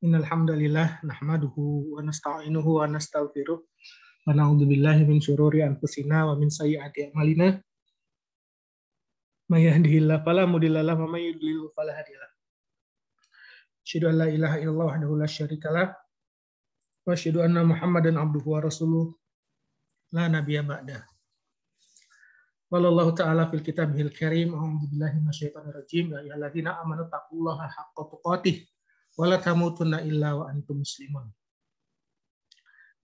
Innal hamdalillah nahmaduhu wa nasta'inuhu wa nastaghfiruh wa na'udzu billahi min syururi anfusina wa min sayyiati a'malina. May yahdihillahu fala mudilla lahu wa may yudlil fala hadiya lahu. Asyhadu an la ilaha illallah wahdahu la syarika lah wa asyhadu anna Muhammadan abduhu wa rasuluh la nabiyya ba'da. Wallahu ta'ala fil kitabihil karim a'udzu billahi minasyaitonir rajim ya ayyuhalladzina amanu taqullaha haqqa tuqatih wala tamutunna illa wa antum muslimun.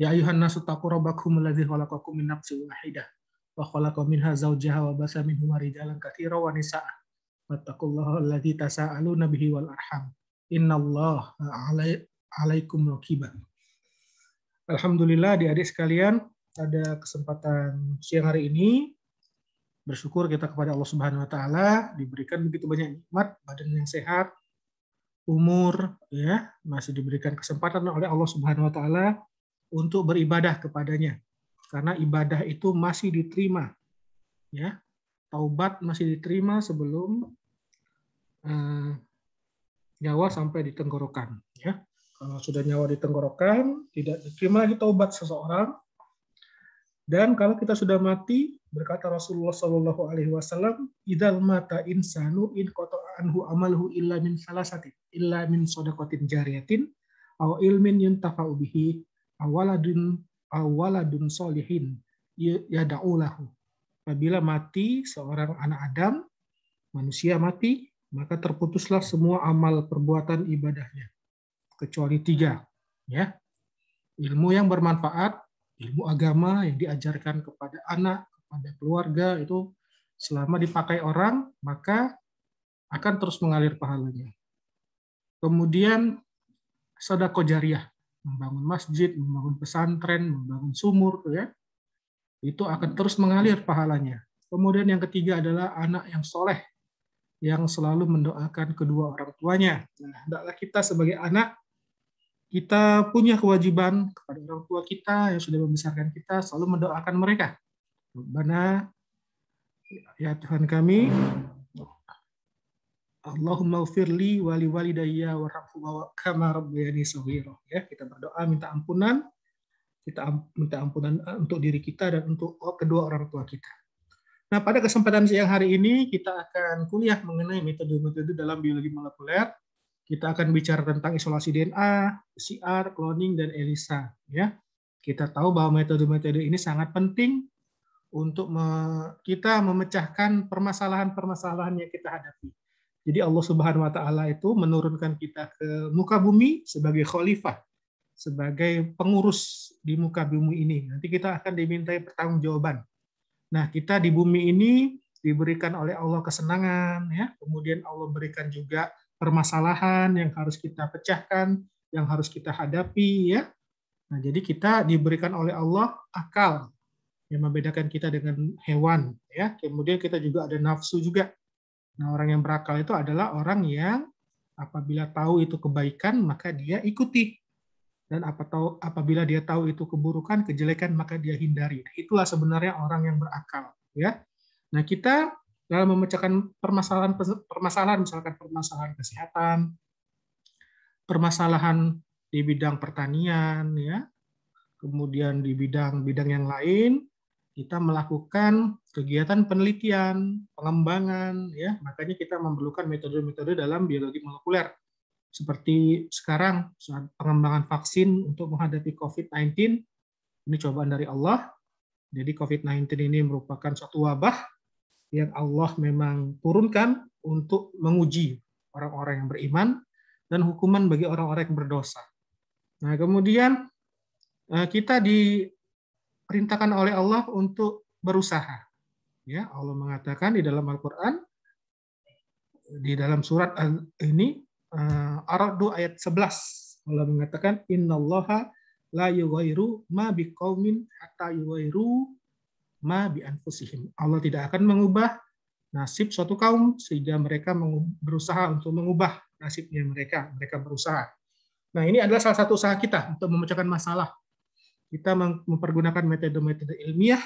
Ya ayuhan nasu taqu rabbakum alladzi khalaqakum min nafsin wahidah wa khalaqa minha zawjaha wa basa minhuma rijalan katsiran wa nisaa'a. Wattaqullaha alladzi tasaaluna bihi wal arham. Innallaha 'alaikum raqiba. Alhamdulillah adik-adik sekalian, pada kesempatan siang hari ini bersyukur kita kepada Allah Subhanahu wa taala diberikan begitu banyak nikmat, badan yang sehat, umur, ya, masih diberikan kesempatan oleh Allah Subhanahu wa taala untuk beribadah kepadanya. Karena ibadah itu masih diterima, ya. Taubat masih diterima sebelum nyawa sampai di tenggorokan, ya. Kalau sudah nyawa di tenggorokan, tidak diterima lagi taubat seseorang. Dan kalau kita sudah mati, berkata Rasulullah Shallallahu Alaihi Wasallam, "Idzal mata insanu in qata'a anhu amaluhu illa min salasati, illa min shadaqatin jariyatin, aw ilmin yuntafa'u bihi, aw waladun sholihin yad'u lahu." Apabila mati seorang anak Adam, manusia mati, maka terputuslah semua amal perbuatan ibadahnya, kecuali 3, ya. Ilmu yang bermanfaat, ilmu agama yang diajarkan kepada anak, kepada keluarga, itu selama dipakai orang, maka akan terus mengalir pahalanya. Kemudian sedekah jariyah, membangun masjid, membangun pesantren, membangun sumur, ya, itu akan terus mengalir pahalanya. Kemudian yang ketiga adalah anak yang soleh, yang selalu mendoakan kedua orang tuanya. Nah, hendaklah kita sebagai anak, kita punya kewajiban kepada orang tua kita yang sudah membesarkan kita, selalu mendoakan mereka. Rabbana, ya Tuhan kami, Allahumma ufirli wali walidayya warhamhuma kama rabbayani shaghira. Ya, kita berdoa minta ampunan, kita minta ampunan untuk diri kita dan untuk kedua orang tua kita. Nah, pada kesempatan siang hari ini kita akan kuliah mengenai metode-metode dalam biologi molekuler. Kita akan bicara tentang isolasi DNA, PCR, cloning, dan ELISA. Ya, kita tahu bahwa metode-metode ini sangat penting untuk kita memecahkan permasalahan-permasalahan yang kita hadapi. Jadi Allah Subhanahu Wa Taala itu menurunkan kita ke muka bumi sebagai khalifah, sebagai pengurus di muka bumi ini. Nanti kita akan dimintai pertanggungjawaban. Nah, kita di bumi ini diberikan oleh Allah kesenangan, ya. Kemudian Allah berikan juga permasalahan yang harus kita pecahkan, yang harus kita hadapi, ya. Nah, jadi kita diberikan oleh Allah akal yang membedakan kita dengan hewan, ya. Kemudian kita juga ada nafsu juga. Nah, orang yang berakal itu adalah orang yang apabila tahu itu kebaikan, maka dia ikuti. Dan apabila dia tahu itu keburukan, kejelekan, maka dia hindari. Itulah sebenarnya orang yang berakal, ya. Nah, kita dalam memecahkan permasalahan, misalkan permasalahan kesehatan, permasalahan di bidang pertanian, ya, kemudian di bidang-bidang yang lain, kita melakukan kegiatan penelitian, pengembangan, ya, makanya kita memerlukan metode-metode dalam biologi molekuler. Seperti sekarang saat pengembangan vaksin untuk menghadapi COVID-19, ini cobaan dari Allah. Jadi COVID-19 ini merupakan suatu wabah yang Allah memang turunkan untuk menguji orang-orang yang beriman dan hukuman bagi orang-orang yang berdosa. Nah, kemudian kita diperintahkan oleh Allah untuk berusaha. Ya, Allah mengatakan di dalam Al-Qur'an, di dalam surat ini Ar-Ra'd ayat 11, Allah mengatakan innallaha la yughayyiru ma biqaumin hatta yughayyiru ma bi anfusihim. Allah tidak akan mengubah nasib suatu kaum sehingga mereka berusaha untuk mengubah nasibnya mereka berusaha. Nah, ini adalah salah satu usaha kita untuk memecahkan masalah. Kita mempergunakan metode-metode ilmiah,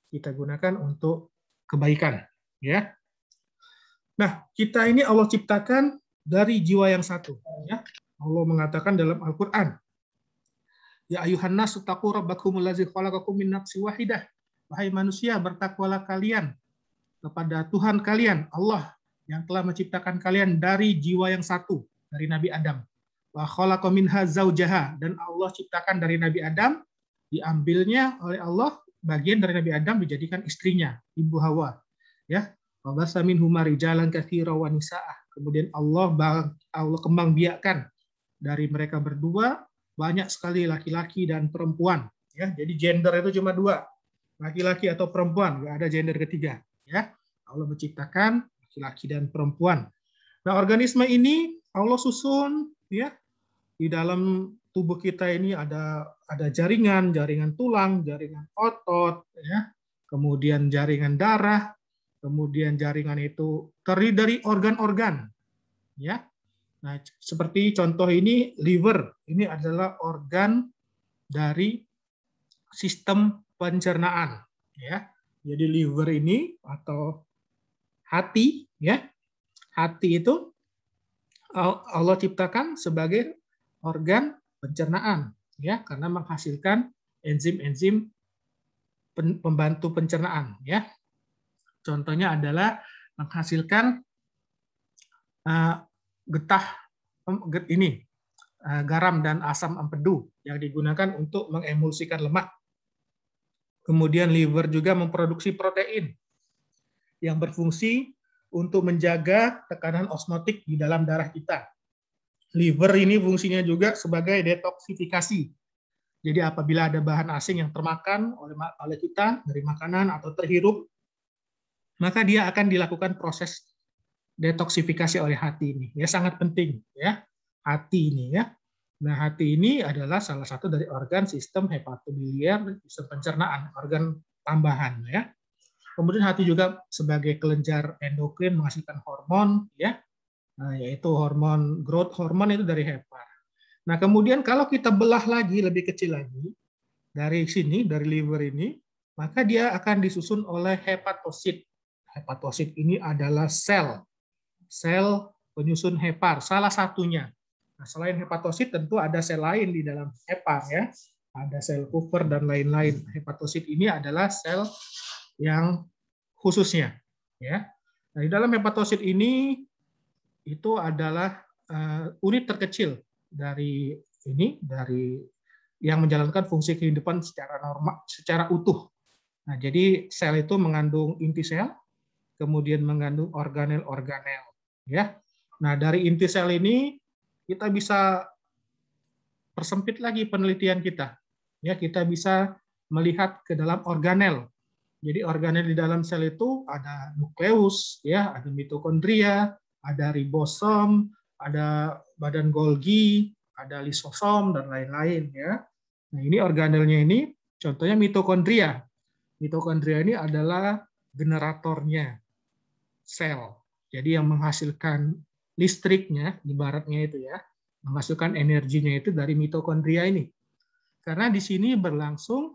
kita gunakan untuk kebaikan, ya. Nah, kita ini Allah ciptakan dari jiwa yang satu. Ya, Allah mengatakan dalam Al-Quran, Ya ayuhan nasu taqu rabbakumul ladzi khalaqakum min nafsin wahidah. Wahai manusia, bertakwalah kalian kepada Tuhan kalian, Allah yang telah menciptakan kalian dari jiwa yang satu, dari Nabi Adam. Wa khalaqa minha zaujaha, dan Allah ciptakan dari Nabi Adam, diambilnya oleh Allah bagian dari Nabi Adam dijadikan istrinya, Ibu Hawa. Ya, wa basa minhuma rijalan katsira wa nisaa. Kemudian Allah kembang biakkan dari mereka berdua banyak sekali laki-laki dan perempuan. Ya, jadi gender itu cuma dua, laki-laki atau perempuan, nggak ada gender ketiga. Ya, Allah menciptakan laki-laki dan perempuan. Nah, organisme ini Allah susun, ya, di dalam tubuh kita ini ada jaringan tulang, jaringan otot, ya, kemudian jaringan darah, kemudian jaringan itu terdiri dari organ-organ, ya. Nah, seperti contoh ini liver, ini adalah organ dari sistem pencernaan, ya. Jadi liver ini atau hati, ya, hati itu Allah ciptakan sebagai organ pencernaan, ya, karena menghasilkan enzim-enzim pembantu pencernaan, ya. Contohnya adalah menghasilkan getah ini garam dan asam empedu yang digunakan untuk mengemulsikan lemak. Kemudian liver juga memproduksi protein yang berfungsi untuk menjaga tekanan osmotik di dalam darah kita. Liver ini fungsinya juga sebagai detoksifikasi. Jadi apabila ada bahan asing yang termakan oleh kita dari makanan atau terhirup, maka dia akan dilakukan proses detoksifikasi oleh hati ini. Ya, sangat penting, ya, hati ini, ya. Nah, hati ini adalah salah satu dari organ sistem hepatobiliar, sistem pencernaan, organ tambahan, ya. Kemudian hati juga sebagai kelenjar endokrin menghasilkan hormon, ya, yaitu hormon growth hormon itu dari hepar. Nah, kemudian kalau kita belah lagi lebih kecil lagi dari sini, dari liver ini, maka dia akan disusun oleh hepatosit. Hepatosit ini adalah sel penyusun hepar, salah satunya. Nah, selain hepatosit tentu ada sel lain di dalam hepar, ya. Ada sel Kupffer dan lain-lain. Hepatosit ini adalah sel yang khususnya, ya. Nah, di dalam hepatosit ini itu adalah unit terkecil dari yang menjalankan fungsi kehidupan secara normal, secara utuh. Nah, jadi sel itu mengandung inti sel, kemudian mengandung organel-organel, ya. Nah, dari inti sel ini kita bisa persempit lagi penelitian kita. Ya, kita bisa melihat ke dalam organel. Jadi organel di dalam sel itu ada nukleus, ya, ada mitokondria, ada ribosom, ada badan Golgi, ada lisosom dan lain-lain, ya. Nah, ini organelnya ini contohnya mitokondria. Mitokondria ini adalah generatornya sel. Jadi yang menghasilkan listriknya, ibaratnya itu, ya, menghasilkan energinya itu dari mitokondria ini. Karena di sini berlangsung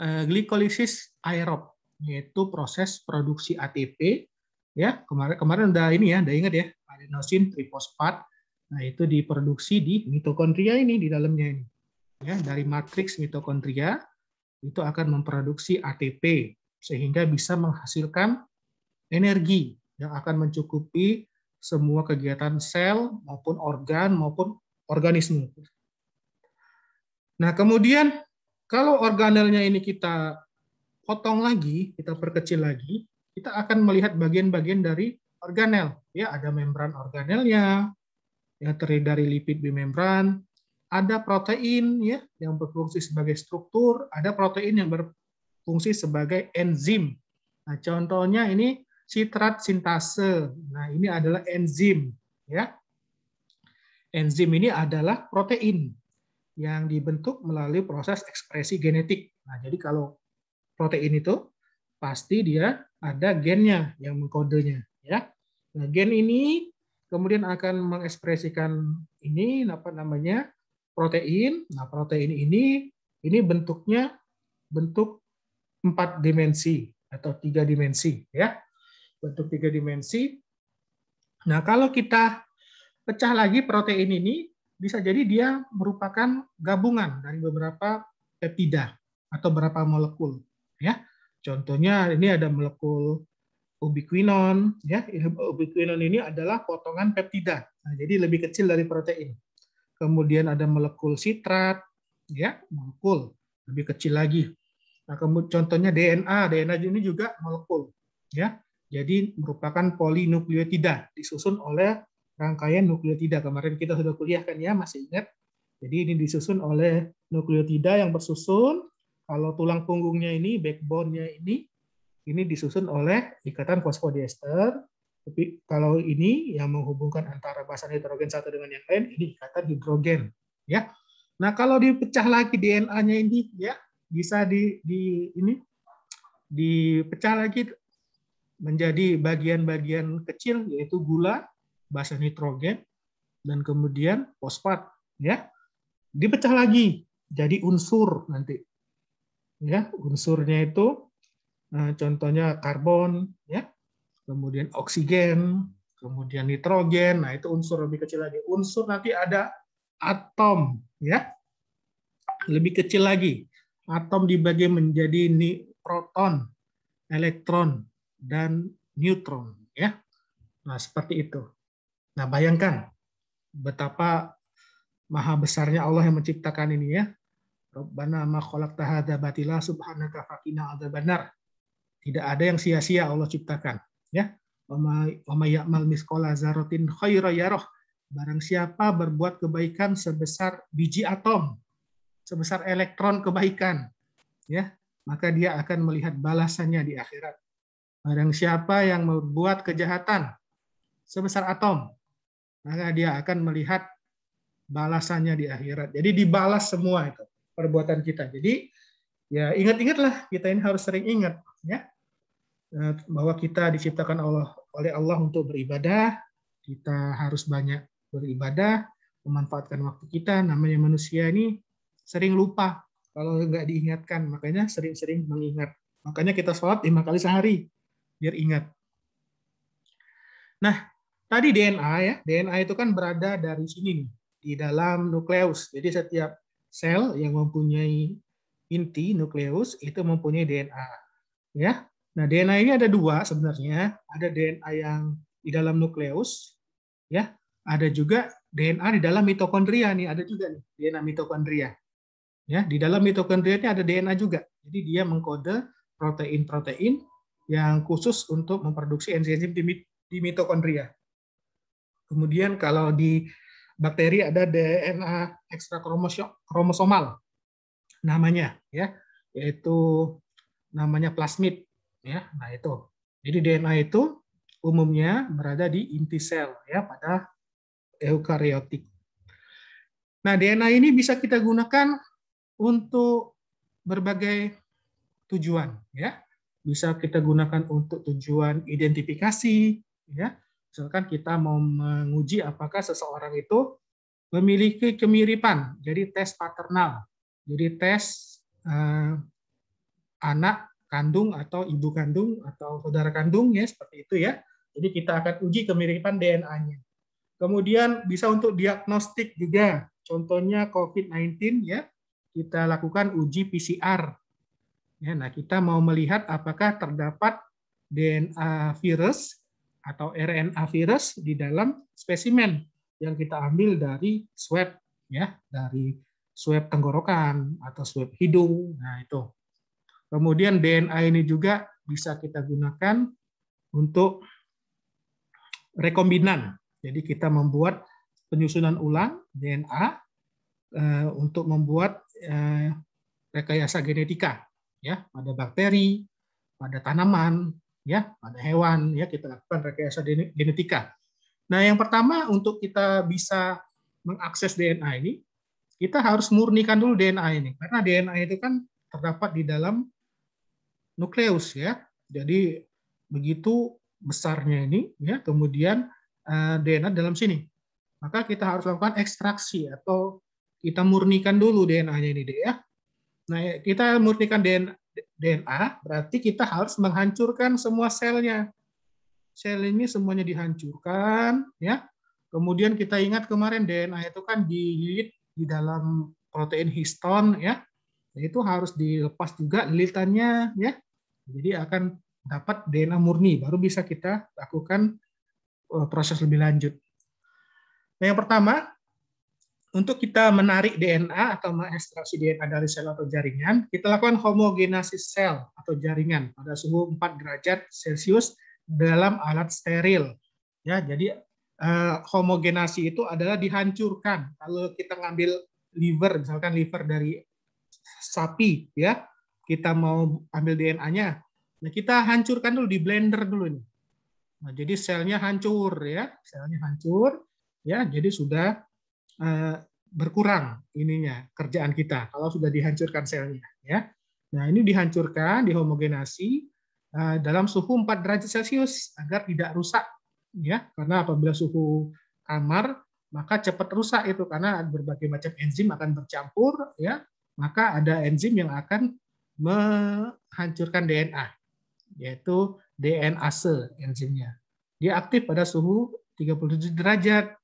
glikolisis aerob, yaitu proses produksi ATP, ya. Kemarin udah ini, ya, udah ingat, ya, adenosin trifosfat. Nah, itu diproduksi di mitokondria ini, di dalamnya ini, ya. Dari matriks mitokondria itu akan memproduksi ATP sehingga bisa menghasilkan energi yang akan mencukupi semua kegiatan sel maupun organ maupun organisme. Nah, kemudian kalau organelnya ini kita potong lagi, kita perkecil lagi, kita akan melihat bagian-bagian dari organel. Ya, ada membran organelnya, yang terdiri dari lipid bimembran, ada protein, ya, yang berfungsi sebagai struktur, ada protein yang berfungsi sebagai enzim. Nah, contohnya ini sitrat sintase. Nah, ini adalah enzim, ya. Enzim ini adalah protein yang dibentuk melalui proses ekspresi genetik. Nah, jadi kalau protein itu pasti dia ada gennya yang mengkodenya, ya. Nah, gen ini kemudian akan mengekspresikan ini apa namanya? Protein. Nah, protein ini bentuknya bentuk 4 dimensi atau 3 dimensi, ya. Bentuk 3 dimensi Nah, kalau kita pecah lagi protein ini, bisa jadi dia merupakan gabungan dari beberapa peptida atau beberapa molekul. Ya, contohnya ini ada molekul ubiquinon. Ya, ubiquinon ini adalah potongan peptida. Nah, jadi lebih kecil dari protein. Kemudian ada molekul sitrat, ya, molekul lebih kecil lagi. Nah, kemudian contohnya DNA. DNA ini juga molekul, ya. Jadi merupakan polinukleotida disusun oleh rangkaian nukleotida. Kemarin kita sudah kuliah kan ya, masih ingat? Jadi ini disusun oleh nukleotida yang bersusun. Kalau tulang punggungnya ini, backbone-nya ini disusun oleh ikatan fosfodiester. Tapi kalau ini yang menghubungkan antara basa nitrogen satu dengan yang lain, ini ikatan hidrogen. Ya. Nah, kalau dipecah lagi DNA-nya ini, ya bisa ini dipecah lagi menjadi bagian-bagian kecil, yaitu gula, basa nitrogen, dan kemudian fosfat. Ya, dipecah lagi jadi unsur nanti. Ya, unsurnya itu, nah, contohnya karbon, ya, kemudian oksigen, kemudian nitrogen. Nah, itu unsur lebih kecil lagi. Unsur nanti ada atom, ya, lebih kecil lagi. Atom dibagi menjadi proton, elektron, dan neutron, ya. Nah, seperti itu. Nah, bayangkan betapa maha besarnya Allah yang menciptakan ini, ya. Rabbana ma khalaqta hadza batila subhanaka faqina adzabannar. Tidak ada yang sia-sia Allah ciptakan, ya. Wa may ya'mal misqala dzarratin khairan yarah. Barang siapa berbuat kebaikan sebesar biji atom, sebesar elektron kebaikan, ya, maka dia akan melihat balasannya di akhirat. Barang siapa yang membuat kejahatan sebesar atom, maka dia akan melihat balasannya di akhirat. Jadi dibalas semua itu perbuatan kita. Jadi ya ingat-ingatlah, kita ini harus sering ingat, ya, bahwa kita diciptakan oleh Allah untuk beribadah. Kita harus banyak beribadah, memanfaatkan waktu kita. Namanya manusia ini sering lupa kalau nggak diingatkan, makanya sering-sering mengingat. Makanya kita sholat 5 kali sehari biar ingat. Nah, tadi DNA, ya, DNA itu kan berada dari sini nih, di dalam nukleus. Jadi setiap sel yang mempunyai inti nukleus itu mempunyai DNA, ya. Nah, DNA ini ada dua sebenarnya. Ada DNA yang di dalam nukleus, ya. Ada juga DNA di dalam mitokondria nih, ada juga nih DNA mitokondria. Ya, di dalam mitokondria ini ada DNA juga. Jadi dia mengkode protein-protein yang khusus untuk memproduksi enzim di mitokondria. Kemudian kalau di bakteri ada DNA ekstra kromosomal namanya, ya, yaitu namanya plasmid, ya. Nah, itu. Jadi DNA itu umumnya berada di inti sel, ya, pada eukariotik. Nah, DNA ini bisa kita gunakan untuk berbagai tujuan, ya. Bisa kita gunakan untuk tujuan identifikasi, ya. Misalkan kita mau menguji apakah seseorang itu memiliki kemiripan, jadi tes paternal. Jadi tes anak kandung atau ibu kandung atau saudara kandung, ya, seperti itu, ya. Jadi kita akan uji kemiripan DNA-nya. Kemudian bisa untuk diagnostik juga. Contohnya COVID-19, ya. Kita lakukan uji PCR. Ya, nah, kita mau melihat apakah terdapat DNA virus atau RNA virus di dalam spesimen yang kita ambil dari swab, ya, dari swab tenggorokan atau swab hidung. Nah, itu. Kemudian DNA ini juga bisa kita gunakan untuk rekombinan. Jadi kita membuat penyusunan ulang DNA untuk membuat rekayasa genetika, ya, pada bakteri, pada tanaman, ya, pada hewan, ya, kita lakukan rekayasa genetika. Nah, yang pertama untuk kita bisa mengakses DNA ini, kita harus murnikan dulu DNA ini, karena DNA itu kan terdapat di dalam nukleus, ya. Jadi begitu besarnya ini, ya, kemudian DNA dalam sini. Maka kita harus lakukan ekstraksi atau kita murnikan dulu DNA-nya ini, ya. Nah, kita murnikan DNA berarti kita harus menghancurkan semua selnya. sel ini semuanya dihancurkan, ya. Kemudian kita ingat kemarin DNA itu kan dililit di dalam protein histon, ya. Nah, itu harus dilepas juga lilitannya, ya. Jadi akan dapat DNA murni, baru bisa kita lakukan proses lebih lanjut. Nah, yang pertama, untuk kita menarik DNA atau mengekstraksi DNA dari sel atau jaringan, kita lakukan homogenasis sel atau jaringan pada suhu 4 derajat Celcius dalam alat steril. Ya, jadi homogenasi itu adalah dihancurkan. Kalau kita ngambil liver, misalkan liver dari sapi, ya, kita mau ambil DNA-nya, nah kita hancurkan dulu di blender dulu nih. Nah, jadi selnya hancur, ya, selnya hancur, ya, jadi sudah berkurang ininya kerjaan kita kalau sudah dihancurkan selnya, ya. Nah, ini dihancurkan, dihomogenasi dalam suhu 4 derajat Celcius agar tidak rusak, ya, karena apabila suhu kamar maka cepat rusak itu karena berbagai macam enzim akan bercampur, ya, maka ada enzim yang akan menghancurkan DNA, yaitu DNase enzimnya. Dia aktif pada suhu 37 derajat.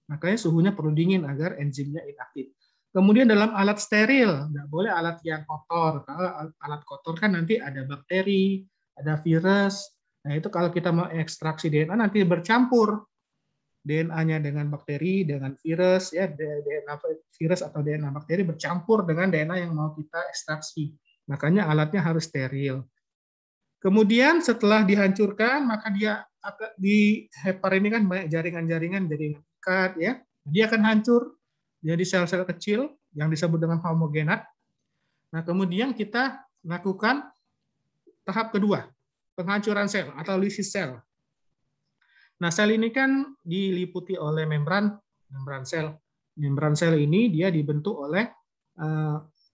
Makanya suhunya perlu dingin agar enzimnya inaktif. Kemudian dalam alat steril, nggak boleh alat yang kotor. Kalau alat kotor kan nanti ada bakteri, ada virus. Nah, itu kalau kita mau ekstraksi DNA nanti bercampur DNA-nya dengan bakteri, dengan virus, ya, DNA virus atau DNA bakteri bercampur dengan DNA yang mau kita ekstraksi. Makanya alatnya harus steril. Kemudian setelah dihancurkan, maka dia di hepar ini kan banyak jaringan-jaringan, jaringan ikat, ya. Dia akan hancur jadi sel-sel kecil yang disebut dengan homogenat. Nah, kemudian kita lakukan tahap kedua, penghancuran sel atau lisis sel. Nah, sel ini kan diliputi oleh membran sel. Membran sel ini dia dibentuk oleh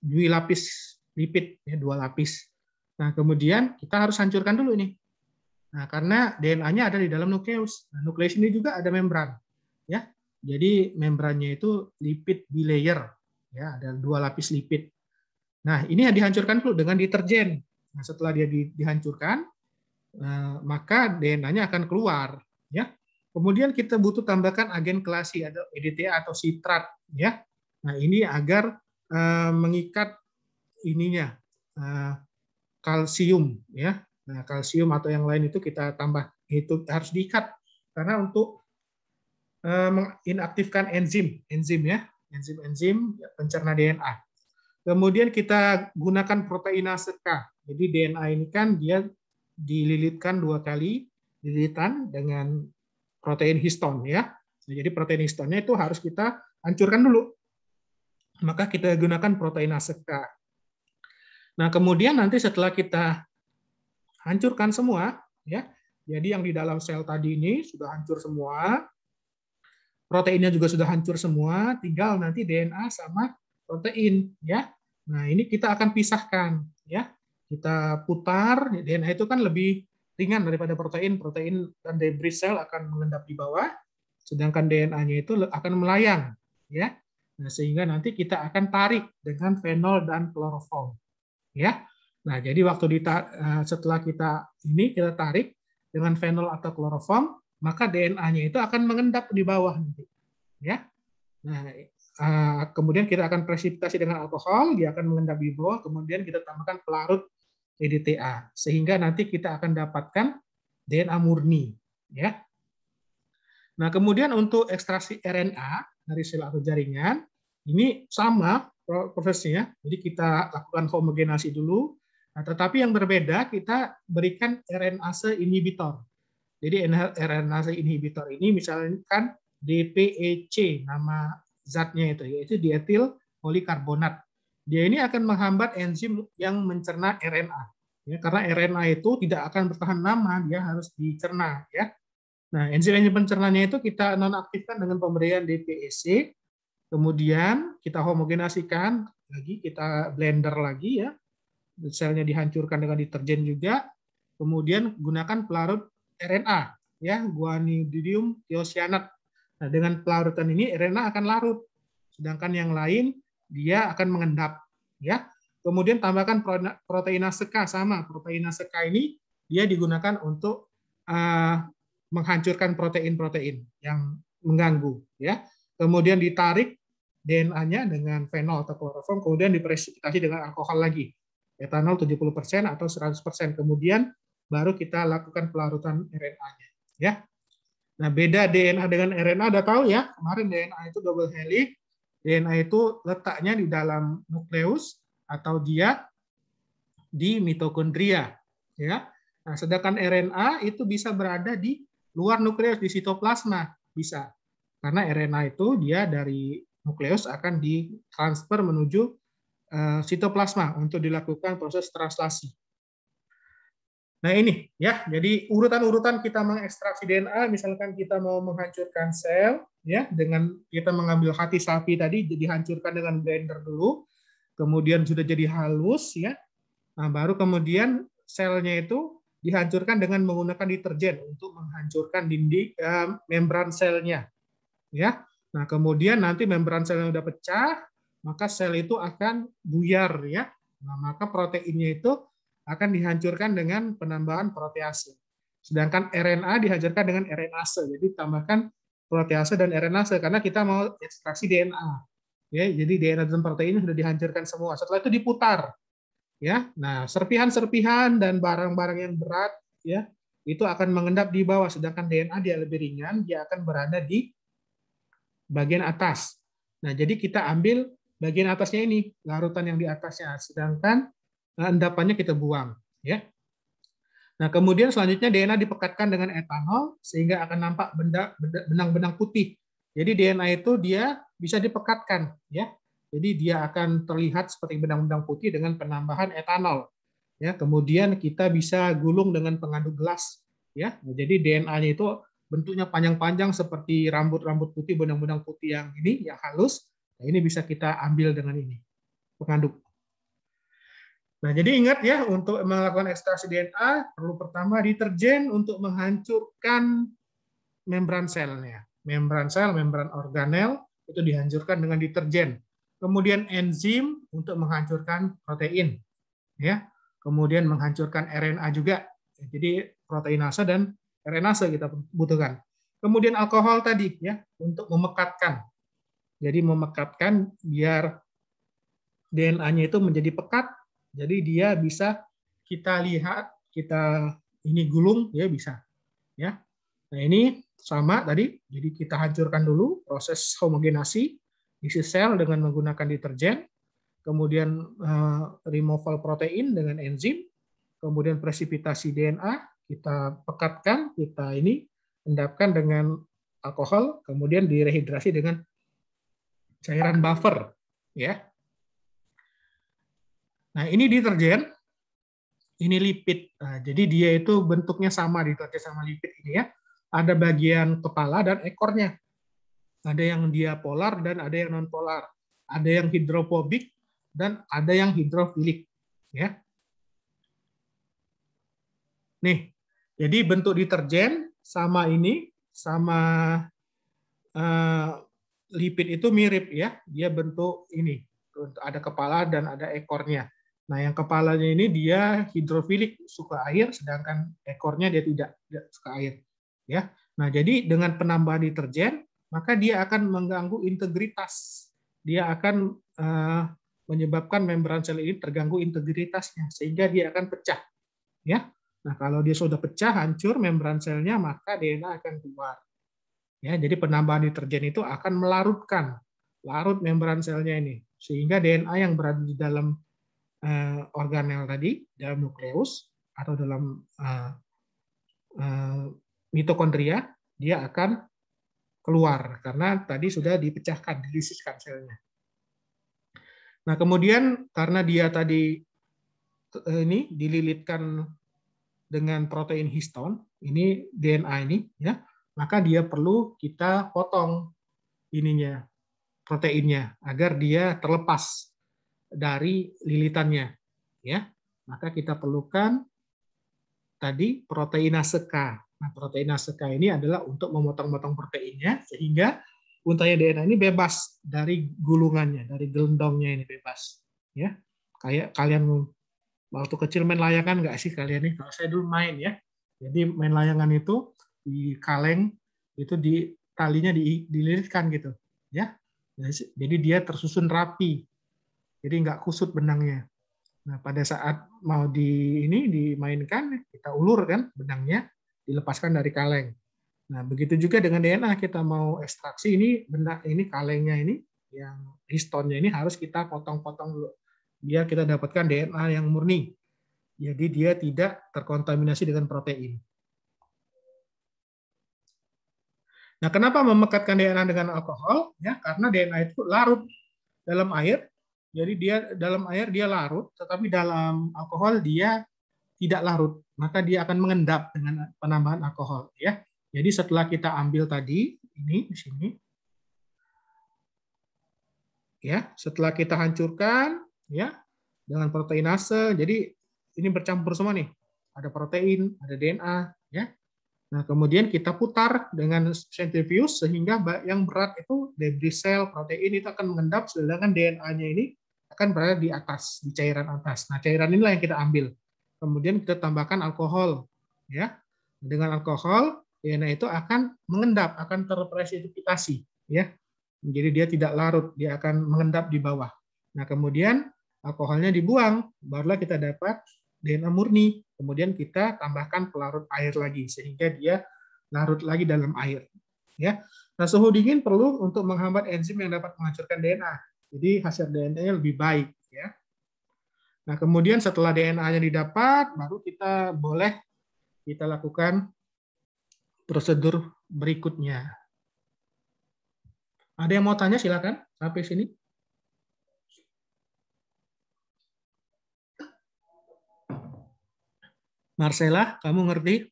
lapis lipid, ya, 2 lapis. Nah, kemudian kita harus hancurkan dulu ini. Nah, karena DNA-nya ada di dalam nukleus. Nah, nukleus ini juga ada membran, ya. Jadi membrannya itu lipid bilayer, ya, ada 2 lapis lipid. Nah, ini dihancurkan dulu dengan deterjen. Nah, setelah dia dihancurkan, maka DNA-nya akan keluar, ya. Kemudian kita butuh tambahkan agen kelasi, ada EDTA atau sitrat, ya. Nah, ini agar mengikat ininya kalsium, ya. Nah, kalsium atau yang lain itu kita tambah, itu harus diikat karena untuk menginaktifkan enzim ya, enzim pencerna DNA. Kemudian kita gunakan proteinase K. Jadi DNA ini kan dia dililitkan 2 kali lilitan dengan protein histon, ya. Nah, jadi protein histonnya itu harus kita hancurkan dulu. Maka kita gunakan proteinase K. Nah, kemudian nanti setelah kita hancurkan semua, ya. Jadi yang di dalam sel tadi ini sudah hancur semua, proteinnya juga sudah hancur semua, tinggal nanti DNA sama protein, ya. Nah, ini kita akan pisahkan, ya. Kita putar, DNA itu kan lebih ringan daripada protein. Protein dan debris sel akan mengendap di bawah, sedangkan DNA-nya itu akan melayang, ya. Nah, sehingga nanti kita akan tarik dengan fenol dan kloroform. Ya, nah jadi waktu setelah kita tarik dengan fenol atau kloroform, maka DNA-nya itu akan mengendap di bawah nanti, ya. Nah, kemudian kita akan presipitasi dengan alkohol, dia akan mengendap di bawah, kemudian kita tambahkan pelarut EDTA, sehingga nanti kita akan dapatkan DNA murni, ya. Nah, kemudian untuk ekstraksi RNA dari sel atau jaringan, ini sama prosesnya, jadi kita lakukan homogenasi dulu, nah, tetapi yang berbeda kita berikan RNase inhibitor. Jadi RNase inhibitor ini misalkan DPEC, nama zatnya itu, yaitu dietil polikarbonat. Dia ini akan menghambat enzim yang mencerna RNA, ya, karena RNA itu tidak akan bertahan lama, dia harus dicerna, ya. Nah, enzim pencernanya itu kita nonaktifkan dengan pemberian DPEC. Kemudian kita homogenasikan lagi, kita blender lagi, ya. Selnya dihancurkan dengan deterjen juga. Kemudian gunakan pelarut RNA, ya, guanidium thiocyanat. Nah, dengan pelarutan ini RNA akan larut, sedangkan yang lain dia akan mengendap, ya. Kemudian tambahkan proteinase K, sama proteinase K ini dia digunakan untuk menghancurkan protein-protein yang mengganggu, ya. Kemudian ditarik DNA-nya dengan fenol atau kloroform, kemudian dipresipitasi dengan alkohol lagi, etanol 70% atau 100%. Kemudian baru kita lakukan pelarutan RNA-nya, ya. Nah, beda DNA dengan RNA udah tahu ya. Kemarin DNA itu double helix, DNA itu letaknya di dalam nukleus atau dia di mitokondria, ya. Nah, sedangkan RNA itu bisa berada di luar nukleus, di sitoplasma, bisa. Karena RNA itu dia dari nukleus akan ditransfer menuju sitoplasma untuk dilakukan proses translasi. Nah, ini ya, jadi urutan-urutan kita mengekstraksi DNA, misalkan kita mau menghancurkan sel, ya, dengan kita mengambil hati sapi tadi, dihancurkan dengan blender dulu, kemudian sudah jadi halus, ya. Nah, baru kemudian selnya itu dihancurkan dengan menggunakan deterjen untuk menghancurkan dinding membran selnya, ya. Nah, kemudian nanti membran selnya udah pecah, maka sel itu akan buyar, ya. Nah, maka proteinnya itu akan dihancurkan dengan penambahan protease. Sedangkan RNA dihancurkan dengan RNase. Jadi tambahkan protease dan RNase karena kita mau ekstraksi DNA. Ya, jadi DNA dan protein sudah dihancurkan semua. Setelah itu diputar. Ya. Nah, serpihan-serpihan dan barang-barang yang berat, ya, itu akan mengendap di bawah, sedangkan DNA dia lebih ringan, dia akan berada di bagian atas. Nah, jadi kita ambil bagian atasnya ini, larutan yang di atasnya, sedangkan endapannya kita buang, ya. Nah, kemudian selanjutnya DNA dipekatkan dengan etanol sehingga akan nampak benang-benang putih. Jadi DNA itu dia bisa dipekatkan, ya. Jadi dia akan terlihat seperti benang-benang putih dengan penambahan etanol. Ya, kemudian kita bisa gulung dengan pengaduk gelas, ya. Jadi DNA-nya itu bentuknya panjang-panjang seperti rambut-rambut putih, benang-benang putih yang ini yang halus. Nah, ini bisa kita ambil dengan ini, pengaduk. Nah, jadi ingat ya, untuk melakukan ekstraksi DNA, perlu pertama deterjen untuk menghancurkan membran selnya. Membran sel, membran organel, itu dihancurkan dengan deterjen. Kemudian enzim untuk menghancurkan protein. Ya. Kemudian menghancurkan RNA juga. Jadi proteinase dan RNase kita butuhkan. Kemudian alkohol tadi, ya, untuk memekatkan. Jadi memekatkan biar DNA-nya itu menjadi pekat. Jadi dia bisa kita lihat, kita ini gulung, ya bisa. Ya. Nah, ini sama tadi. Jadi kita hancurkan dulu proses homogenasi isi sel dengan menggunakan deterjen, kemudian removal protein dengan enzim, kemudian presipitasi DNA, kita pekatkan, kita ini endapkan dengan alkohol, kemudian direhidrasi dengan cairan buffer, ya. Nah, ini deterjen, ini lipid. Nah, jadi dia itu bentuknya sama, deterjen sama lipid ini, ya. Ada bagian kepala dan ekornya. Ada yang diapolar dan ada yang nonpolar. Ada yang hidrofobik dan ada yang hidrofilik, ya. Nih, jadi bentuk deterjen sama ini, sama lipid itu mirip, ya. Dia bentuk ini, ada kepala dan ada ekornya. Nah, yang kepalanya ini dia hidrofilik, suka air, sedangkan ekornya dia tidak suka air, ya. Nah, jadi dengan penambahan deterjen, maka dia akan mengganggu integritas. Dia akan menyebabkan membran sel ini terganggu integritasnya sehingga dia akan pecah, ya. Nah, kalau dia sudah pecah, hancur membran selnya, maka DNA akan keluar. Ya, jadi penambahan deterjen itu akan larut membran selnya ini sehingga DNA yang berada di dalam organel tadi, dalam nukleus atau dalam mitokondria, dia akan keluar karena tadi sudah dipecahkan, dilisiskan selnya. Nah, kemudian karena dia tadi ini dililitkan dengan protein histon, ini DNA ini, ya, maka dia perlu kita potong ininya, proteinnya, agar dia terlepas dari lilitannya, ya. Maka kita perlukan tadi proteinase K. Nah, proteinase K ini adalah untuk memotong-motong proteinnya sehingga untaian DNA ini bebas dari gulungannya, dari gelendongnya ini bebas, ya. Kayak kalian waktu kecil main layangan nggak sih kalian nih? Kalau saya dulu main, ya. Jadi main layangan itu di kaleng itu di talinya dililitkan gitu, ya. Jadi dia tersusun rapi, jadi nggak kusut benangnya. Nah, pada saat mau dimainkan, kita ulur kan benangnya, dilepaskan dari kaleng. Nah, begitu juga dengan DNA, kita mau ekstraksi ini kalengnya ini, yang histonnya ini harus kita potong-potong dulu, biar kita dapatkan DNA yang murni. Jadi dia tidak terkontaminasi dengan protein. Nah, kenapa memekatkan DNA dengan alkohol? Ya, karena DNA itu larut dalam air. Jadi dia dalam air dia larut, tetapi dalam alkohol dia tidak larut. Maka dia akan mengendap dengan penambahan alkohol. Ya, jadi setelah kita ambil tadi ini di sini, ya, setelah kita hancurkan, ya, dengan proteinase, jadi ini bercampur semua nih. Ada protein, ada DNA, ya. Nah, kemudian kita putar dengan sentrifuge sehingga yang berat itu debris sel, protein itu akan mengendap, sedangkan DNA-nya ini akan berada di atas, di cairan atas. Nah, cairan inilah yang kita ambil. Kemudian kita tambahkan alkohol, ya. Dengan alkohol, DNA itu akan mengendap, akan terpresipitatasi, ya. Jadi dia tidak larut, dia akan mengendap di bawah. Nah, kemudian alkoholnya dibuang, barulah kita dapat DNA murni. Kemudian kita tambahkan pelarut air lagi sehingga dia larut lagi dalam air. Ya. Nah, suhu dingin perlu untuk menghambat enzim yang dapat menghancurkan DNA. Jadi hasil DNA-nya lebih baik. Ya. Nah, kemudian setelah DNA-nya didapat, baru kita boleh kita lakukan prosedur berikutnya. Ada yang mau tanya, silakan sampai sini. Marcella, kamu ngerti?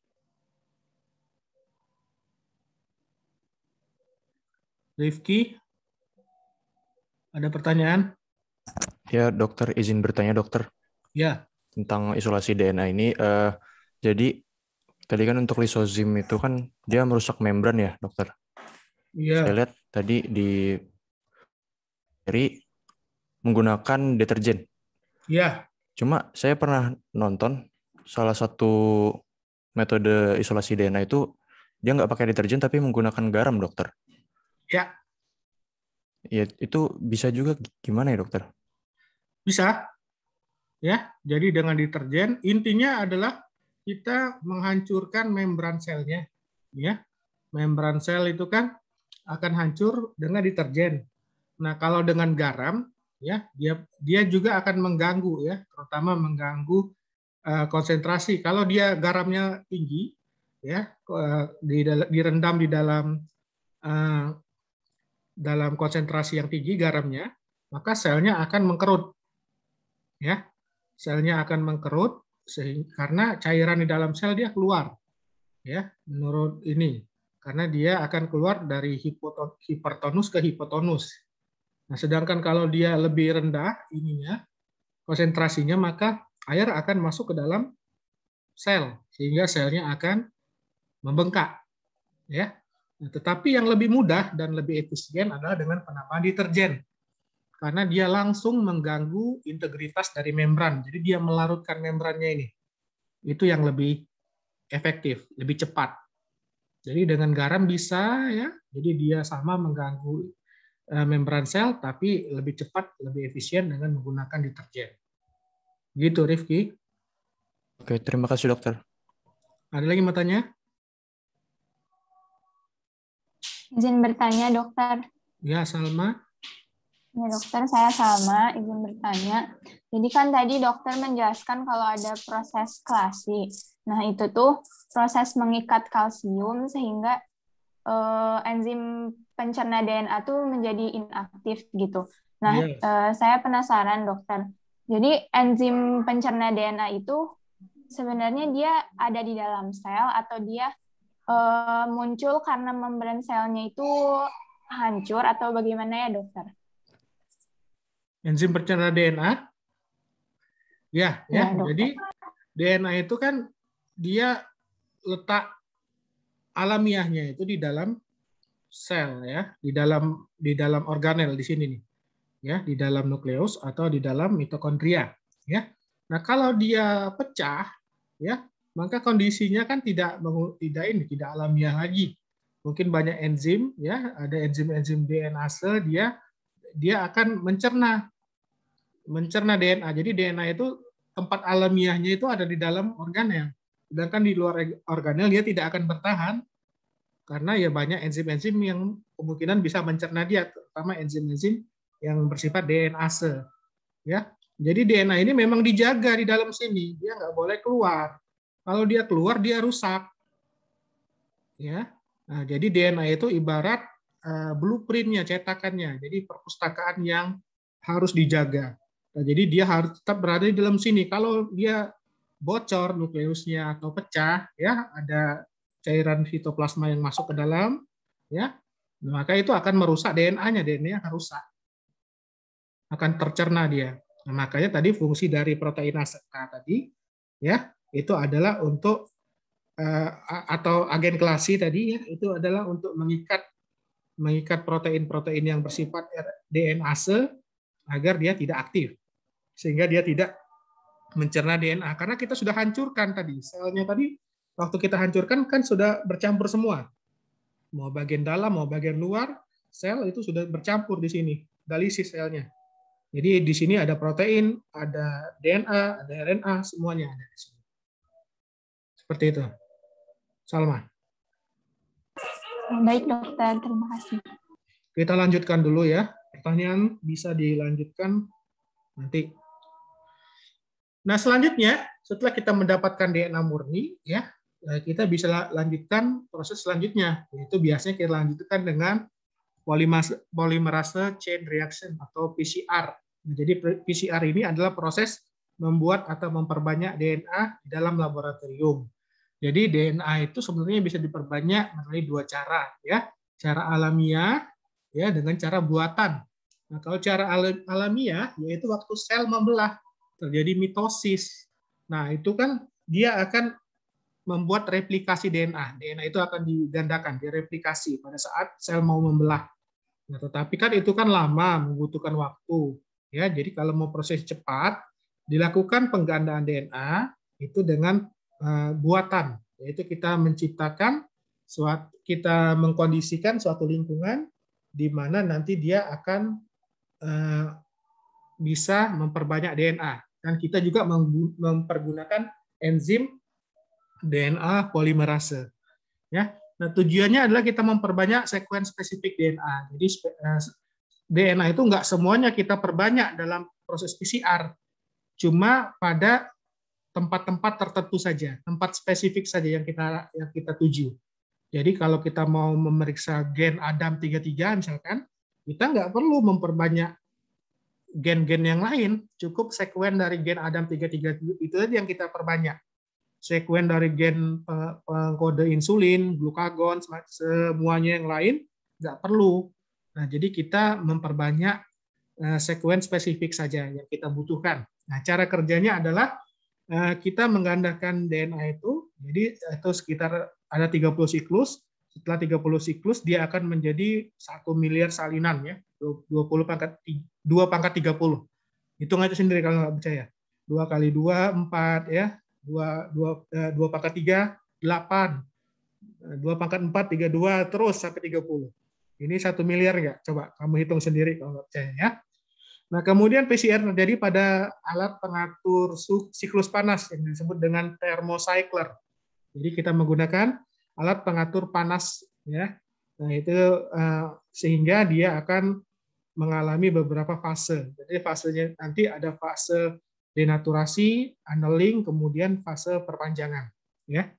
Rifki, ada pertanyaan? Ya, dokter, izin bertanya, dokter. Ya. Tentang isolasi DNA ini. Jadi, tadi kan untuk lisozim itu kan dia merusak membran ya, dokter? Iya. Saya lihat tadi di menggunakan deterjen. Iya. Cuma saya pernah nonton salah satu metode isolasi DNA itu dia nggak pakai deterjen tapi menggunakan garam, dokter. Ya. Ya, itu bisa juga gimana ya, dokter? Bisa. Ya, jadi dengan deterjen intinya adalah kita menghancurkan membran selnya, ya. Membran sel itu kan akan hancur dengan deterjen. Nah, kalau dengan garam, ya, dia juga akan mengganggu, ya, terutama mengganggu konsentrasi. Kalau dia garamnya tinggi, ya, direndam di dalam konsentrasi yang tinggi garamnya, maka selnya akan mengkerut, ya. Selnya akan mengkerut karena cairan di dalam sel dia keluar, ya, menurut ini, karena dia akan keluar dari hipertonus ke hipotonus. Nah, sedangkan kalau dia lebih rendah ininya konsentrasinya, maka air akan masuk ke dalam sel sehingga selnya akan membengkak, ya. Nah, tetapi yang lebih mudah dan lebih efisien adalah dengan penambahan deterjen. Karena dia langsung mengganggu integritas dari membran. Jadi dia melarutkan membrannya ini. Itu yang lebih efektif, lebih cepat. Jadi dengan garam bisa, ya. Jadi dia sama mengganggu membran sel, tapi lebih cepat, lebih efisien dengan menggunakan deterjen. Gitu, Rifki. Oke, terima kasih, dokter. Ada lagi mau tanya? Izin bertanya, dokter. Ya, Salma. Ya, dokter, saya Salma, izin bertanya. Jadi kan tadi dokter menjelaskan kalau ada proses klasi. Nah, itu tuh proses mengikat kalsium sehingga enzim pencerna DNA tuh menjadi inaktif gitu. Nah, saya penasaran, dokter. Jadi enzim pencerna DNA itu sebenarnya dia ada di dalam sel atau dia muncul karena membran selnya itu hancur atau bagaimana ya, dokter? Enzim pencerna DNA. Ya. Jadi DNA itu kan dia letak alamiahnya itu di dalam sel, ya, di dalam organel di sini nih, ya, di dalam nukleus atau di dalam mitokondria, ya. Nah, kalau dia pecah, ya, maka kondisinya kan tidak alamiah lagi. Mungkin banyak enzim, ya, ada enzim-enzim DNase, dia akan mencerna DNA. Jadi DNA itu tempat alamiahnya itu ada di dalam organel. Sedangkan di luar organel dia tidak akan bertahan karena ya banyak enzim-enzim yang kemungkinan bisa mencerna dia, terutama enzim-enzim yang bersifat DNase. Ya, jadi DNA ini memang dijaga di dalam sini, dia nggak boleh keluar. Kalau dia keluar dia rusak. Ya, nah, jadi DNA itu ibarat blueprint-nya, cetakannya. Jadi perpustakaan yang harus dijaga. Nah, jadi dia harus tetap berada di dalam sini. Kalau dia bocor nukleusnya atau pecah, ya ada cairan fitoplasma yang masuk ke dalam, ya, maka itu akan merusak DNA-nya. DNA akan rusak, akan tercerna dia. Nah, makanya tadi fungsi dari proteinase tadi, ya, itu adalah untuk atau agen kelasi tadi, ya, itu adalah untuk mengikat protein-protein yang bersifat DNase agar dia tidak aktif, sehingga dia tidak mencerna DNA. Karena kita sudah hancurkan tadi selnya tadi, waktu kita hancurkan kan sudah bercampur semua, mau bagian dalam mau bagian luar sel itu sudah bercampur di sini, dalisis selnya. Jadi di sini ada protein, ada DNA, ada RNA, semuanya ada di sini. Seperti itu. Salma. Baik dokter, terima kasih. Kita lanjutkan dulu ya. Pertanyaan bisa dilanjutkan nanti. Nah, selanjutnya setelah kita mendapatkan DNA murni, ya, kita bisa lanjutkan proses selanjutnya. Yaitu biasanya kita lanjutkan dengan polymerase chain reaction atau PCR. Jadi PCR ini adalah proses membuat atau memperbanyak DNA di dalam laboratorium. Jadi DNA itu sebenarnya bisa diperbanyak melalui dua cara, ya, cara alamiah, ya, dengan cara buatan. Nah, kalau cara alamiah yaitu waktu sel membelah terjadi mitosis. Nah, itu kan dia akan membuat replikasi DNA. DNA itu akan digandakan, direplikasi pada saat sel mau membelah. Nah, tetapi kan itu kan lama, membutuhkan waktu. Ya, jadi kalau mau proses cepat, dilakukan penggandaan DNA itu dengan buatan, yaitu kita menciptakan kita mengkondisikan suatu lingkungan di mana nanti dia akan bisa memperbanyak DNA. Dan kita juga mempergunakan enzim DNA polimerase. Ya, nah tujuannya adalah kita memperbanyak sekuens spesifik DNA. Jadi DNA itu nggak semuanya kita perbanyak dalam proses PCR, cuma pada tempat-tempat tertentu saja, tempat spesifik saja yang kita tuju. Jadi kalau kita mau memeriksa gen ADAM33 misalkan, kita nggak perlu memperbanyak gen-gen yang lain, cukup sekuen dari gen ADAM33 itu saja yang kita perbanyak. Sekuen dari gen pengkode insulin, glukagon, semuanya yang lain nggak perlu. Nah, jadi kita memperbanyak sekuen spesifik saja yang kita butuhkan. Nah, cara kerjanya adalah kita menggandakan DNA itu, jadi itu sekitar ada 30 siklus. Setelah 30 siklus, dia akan menjadi 1 miliar salinan, ya, 2 pangkat 30. Hitung aja sendiri kalau nggak percaya. 2 kali 2, 4, ya. 2 pangkat 3, 8. 2 pangkat 4, 32, terus sampai 30. Ini 1 miliar nggak? Coba kamu hitung sendiri kalau nggak percaya, ya. Nah, kemudian PCR terjadi pada alat pengatur siklus panas yang disebut dengan thermocycler. Jadi kita menggunakan alat pengatur panas, ya. Nah, itu sehingga dia akan mengalami beberapa fase. Jadi fasenya nanti ada fase denaturasi, annealing, kemudian fase perpanjangan, ya.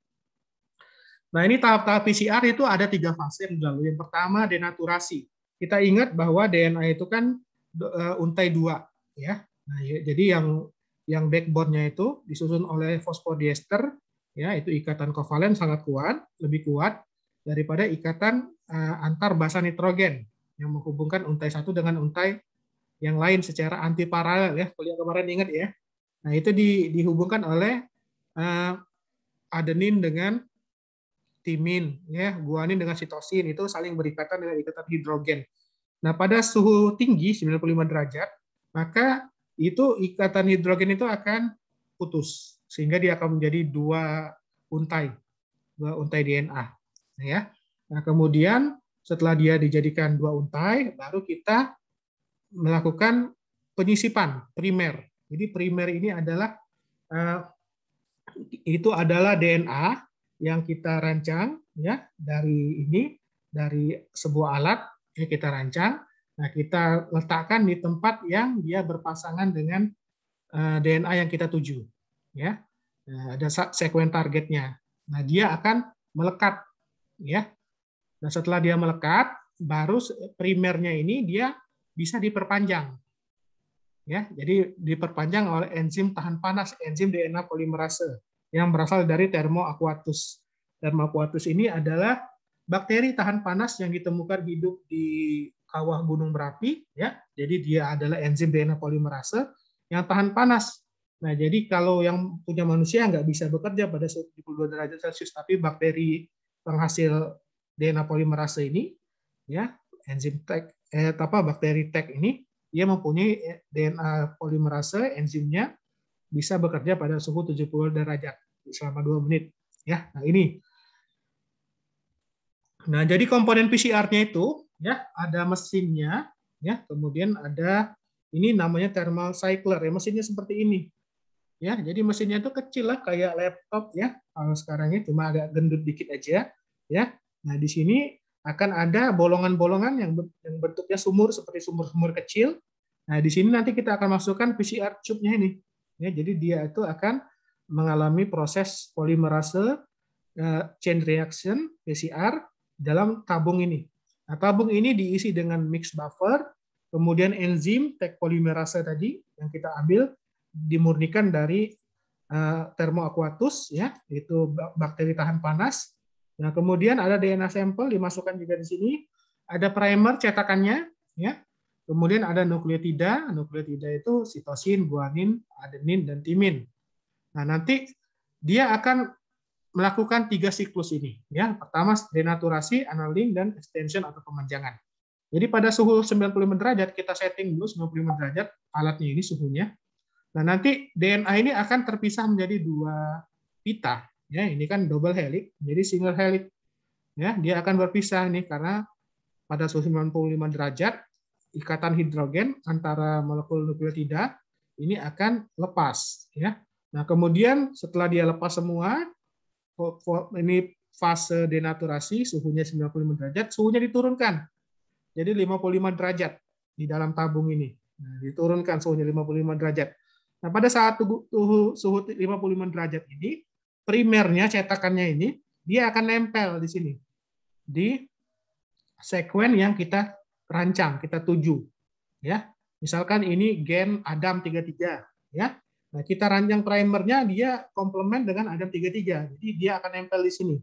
Nah, ini tahap-tahap PCR itu ada 3 fase yang dilalui. Yang pertama denaturasi. Kita ingat bahwa DNA itu kan untai 2, ya. Nah, jadi yang backbone-nya itu disusun oleh fosfodiester, ya, itu ikatan kovalen sangat kuat, lebih kuat daripada ikatan antar basa nitrogen yang menghubungkan untai 1 dengan untai yang lain secara antiparalel, ya. Kuliah kemarin ingat, ya. Nah, itu dihubungkan oleh adenin dengan timin, ya, guanin dengan sitosin, itu saling berikatan dengan ikatan hidrogen. Nah, pada suhu tinggi 95 derajat, maka itu ikatan hidrogen itu akan putus, sehingga dia akan menjadi 2 untai DNA. Ya. Nah, kemudian setelah dia dijadikan 2 untai, baru kita melakukan penyisipan primer. Jadi primer ini adalah DNA yang kita rancang ya dari sebuah alat yang kita rancang. Nah, kita letakkan di tempat yang dia berpasangan dengan DNA yang kita tuju. Ya, nah, ada sekuen targetnya. Nah, dia akan melekat. Ya, nah setelah dia melekat, baru primernya ini dia bisa diperpanjang. Ya, jadi diperpanjang oleh enzim tahan panas, enzim DNA polimerase yang berasal dari Thermoaquatus. Thermoaquatus ini adalah bakteri tahan panas yang ditemukan hidup di kawah gunung berapi, ya. Jadi dia adalah enzim DNA polimerase yang tahan panas. Nah, jadi kalau yang punya manusia nggak bisa bekerja pada 72 derajat Celcius, tapi bakteri penghasil DNA polimerase ini, ya, enzim bakteri TEC ini, dia mempunyai DNA polimerase, enzimnya bisa bekerja pada suhu 70 derajat selama 2 menit. Ya, nah ini. Nah, jadi komponen PCR-nya itu, ya, ada mesinnya, ya, kemudian ada ini namanya thermal cycler, ya, mesinnya seperti ini. Ya, jadi mesinnya itu kecil lah kayak laptop ya. Kalau sekarang ini cuma agak gendut dikit aja, ya. Nah, di sini akan ada bolongan-bolongan yang bentuknya sumur seperti sumur-sumur kecil. Nah, di sini nanti kita akan masukkan PCR tube-nya ini. Ya, jadi dia itu akan mengalami proses polimerase chain reaction PCR dalam tabung ini. Nah, tabung ini diisi dengan mix buffer, kemudian enzim TEC polimerase tadi yang kita ambil dimurnikan dari Thermoaquatus, ya, itu bakteri tahan panas. Nah, kemudian ada DNA sampel dimasukkan juga di sini, ada primer cetakannya, ya. Kemudian ada nukleotida, nukleotida itu sitosin, guanin, adenin, dan timin. Nah, nanti dia akan melakukan 3 siklus ini, ya. Pertama denaturasi, annealing, dan extension atau pemanjangan. Jadi pada suhu 95 derajat kita setting dulu 95 derajat alatnya ini suhunya. Nah, nanti DNA ini akan terpisah menjadi 2 pita, ya. Ini kan double helix, jadi single helix. Ya, dia akan berpisah nih karena pada suhu 95 derajat ikatan hidrogen antara molekul nukleotida ini akan lepas, ya. Nah, kemudian setelah dia lepas semua, ini fase denaturasi, suhunya 95 derajat, suhunya diturunkan. Jadi 55 derajat di dalam tabung ini. Nah, diturunkan suhunya 55 derajat. Nah, pada saat suhu 55 derajat ini, primernya cetakannya ini dia akan nempel di sini. Di sekuen yang kita rancang, kita tuju, ya. Misalkan ini gen Adam 33, ya. Nah, kita rancang primernya dia komplement dengan Adam 33. Jadi dia akan nempel di sini,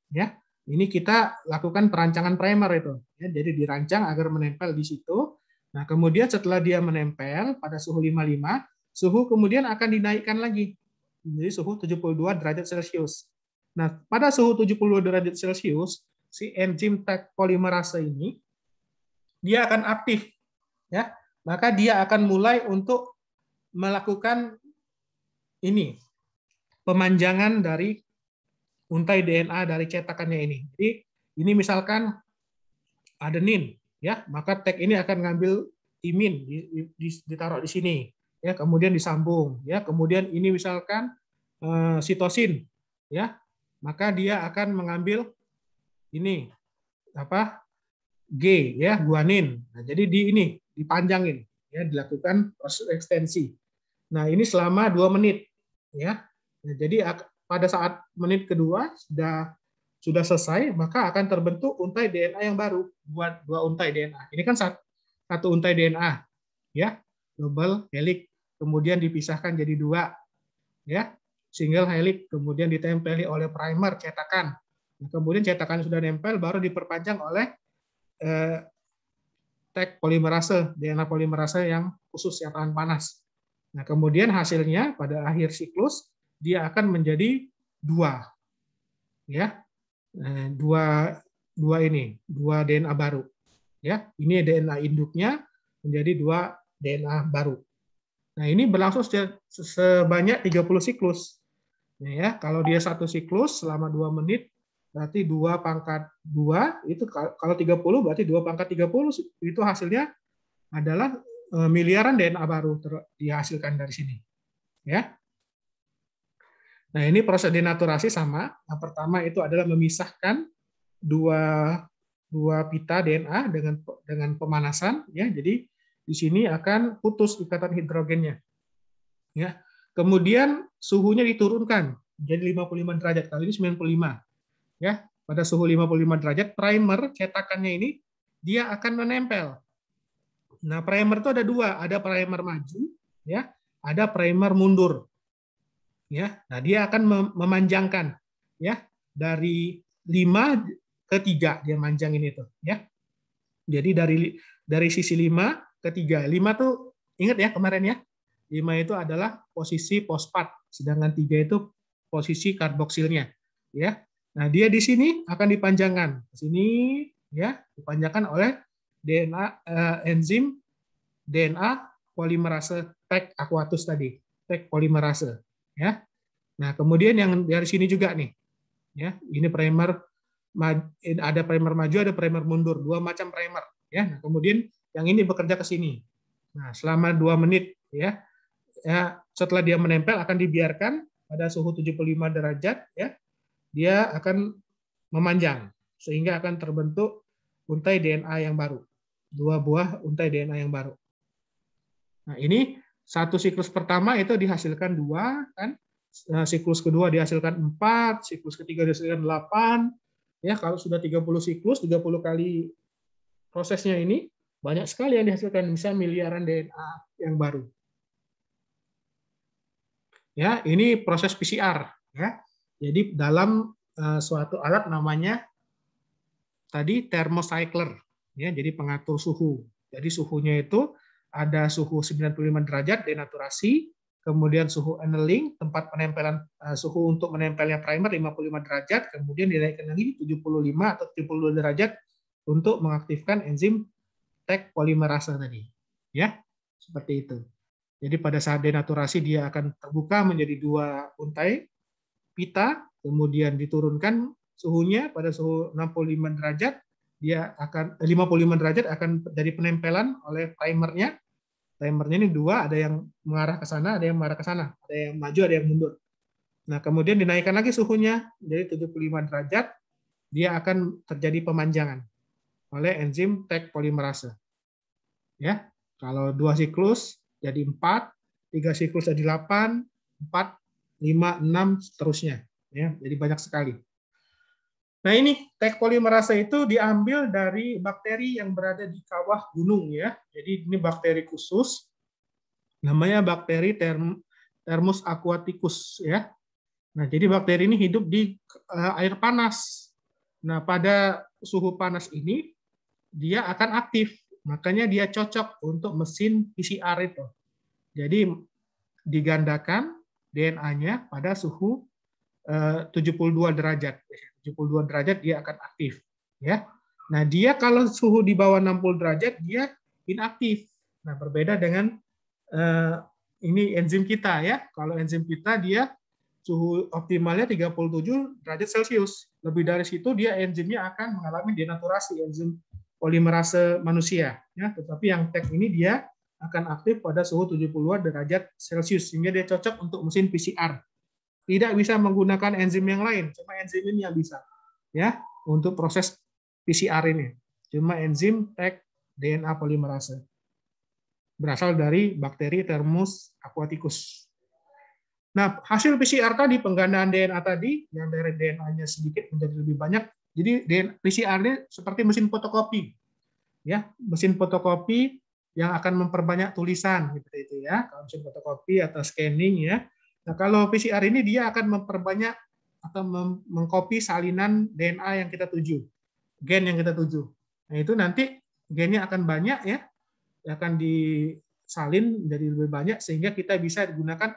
ya. Ini kita lakukan perancangan primer itu, ya. Jadi dirancang agar menempel di situ. Nah, kemudian setelah dia menempel pada suhu 55, suhu kemudian akan dinaikkan lagi menjadi suhu 72 derajat Celcius. Nah, pada suhu 72 derajat Celcius, si enzim TEC polimerase ini dia akan aktif, ya. Maka dia akan mulai untuk melakukan ini pemanjangan dari untai DNA dari cetakannya ini. Jadi ini misalkan adenin, ya, maka TEC ini akan ngambil timin ditaruh di sini, ya, kemudian disambung, ya, kemudian ini misalkan sitosin, ya, maka dia akan mengambil ini G, ya, guanin. Nah, jadi ini dipanjangin, ya, dilakukan proses ekstensi. Nah, ini selama 2 menit, ya. Nah, jadi pada saat menit kedua sudah selesai, maka akan terbentuk untai DNA yang baru, buat 2 untai DNA. Ini kan satu untai DNA, ya, double helix, kemudian dipisahkan jadi 2, ya, single helix, kemudian ditempeli oleh primer cetakan. Nah, kemudian cetakan sudah nempel, baru diperpanjang oleh TEC polimerase, DNA polimerase yang khusus yang tahan panas. Nah, kemudian hasilnya pada akhir siklus dia akan menjadi 2, ya, 2 DNA baru, ya. Ini DNA induknya menjadi 2 DNA baru. Nah, ini berlangsung sebanyak 30 siklus. Ya, kalau dia satu siklus selama 2 menit, berarti 2 pangkat 2, itu kalau 30 berarti 2 pangkat 30, itu hasilnya adalah miliaran DNA baru dihasilkan dari sini. Ya. Nah, ini proses denaturasi sama. Yang pertama itu adalah memisahkan dua pita DNA dengan pemanasan, ya. Jadi di sini akan putus ikatan hidrogennya. Ya. Kemudian suhunya diturunkan jadi 55 derajat. Kali ini 95. Ya, pada suhu 55 derajat primer cetakannya ini dia akan menempel. Nah, primer itu ada 2, ada primer maju, ya, ada primer mundur. Ya, nah dia akan memanjangkan, ya, dari 5 ke 3 dia manjangin itu, ya. Jadi dari sisi 5 ke 3. 5 tuh ingat ya kemarin ya. 5 itu adalah posisi fosfat, sedangkan 3 itu posisi karboksilnya, ya. Nah, dia di sini akan dipanjangkan. Di sini ya, dipanjangkan oleh enzim DNA polimerase Taq aquatus tadi, Taq polimerase, ya. Nah, kemudian yang dari sini juga nih, ya, ini primer, ada primer maju, ada primer mundur, 2 macam primer, ya. Nah, kemudian yang ini bekerja ke sini. Nah, selama 2 menit, ya, setelah dia menempel akan dibiarkan pada suhu 75 derajat, ya, dia akan memanjang sehingga akan terbentuk untai DNA yang baru, 2 buah untai DNA yang baru. Nah, ini satu siklus pertama itu dihasilkan 2, kan? Nah, siklus kedua dihasilkan 4, siklus ketiga dihasilkan 8. Ya, kalau sudah 30 siklus, 30 kali prosesnya ini, banyak sekali yang dihasilkan, bisa miliaran DNA yang baru. Ya, ini proses PCR, ya. Jadi dalam suatu alat namanya tadi thermocycler, ya, jadi pengatur suhu. Jadi suhunya itu ada suhu 95 derajat denaturasi, kemudian suhu annealing, tempat penempelan suhu untuk menempelnya primer 55 derajat, kemudian dinaikkan lagi 75 atau 72 derajat untuk mengaktifkan enzim Taq polimerase tadi. Ya, seperti itu. Jadi pada saat denaturasi dia akan terbuka menjadi 2 untai pita, kemudian diturunkan suhunya pada suhu 65 derajat, dia akan 55 derajat akan jadi penempelan oleh primernya. Primernya ini 2, ada yang mengarah ke sana, ada yang mengarah ke sana, ada yang maju, ada yang mundur. Nah, kemudian dinaikkan lagi suhunya jadi 75 derajat, dia akan terjadi pemanjangan oleh enzim Taq polimerase. Ya, kalau 2 siklus jadi 4, 3 siklus jadi 8, 4, 5, 6, seterusnya. Ya, jadi banyak sekali. Nah, ini Taq polimerase itu diambil dari bakteri yang berada di kawah gunung, ya. Jadi ini bakteri khusus, namanya bakteri Thermus aquaticus, ya. Nah, jadi bakteri ini hidup di air panas. Nah, pada suhu panas ini dia akan aktif, makanya dia cocok untuk mesin PCR itu. Jadi digandakan DNA-nya pada suhu 72 derajat. 72 derajat dia akan aktif, ya. Nah, dia kalau suhu di bawah 60 derajat dia inaktif. Nah, berbeda dengan ini enzim kita, ya. Kalau enzim kita dia suhu optimalnya 37 derajat Celcius. Lebih dari situ dia enzimnya akan mengalami denaturasi, enzim polimerase manusia, ya. Tetapi yang Taq ini dia akan aktif pada suhu 70 derajat Celcius sehingga dia cocok untuk mesin PCR. Tidak bisa menggunakan enzim yang lain, cuma enzim ini yang bisa, ya, untuk proses PCR ini. Cuma enzim Taq DNA polimerase. Berasal dari bakteri Thermus aquaticus. Nah, hasil PCR tadi, penggandaan DNA tadi, yang dari DNA-nya sedikit menjadi lebih banyak, jadi PCR ini seperti mesin fotokopi. Ya, mesin fotokopi yang akan memperbanyak tulisan, gitu itu ya, kalau mesin fotokopi atau scanning, ya. Nah, kalau PCR ini dia akan memperbanyak atau mengcopy salinan DNA yang kita tuju, gen yang kita tuju. Nah, itu nanti gennya akan banyak, ya, akan disalin jadi lebih banyak sehingga kita bisa digunakan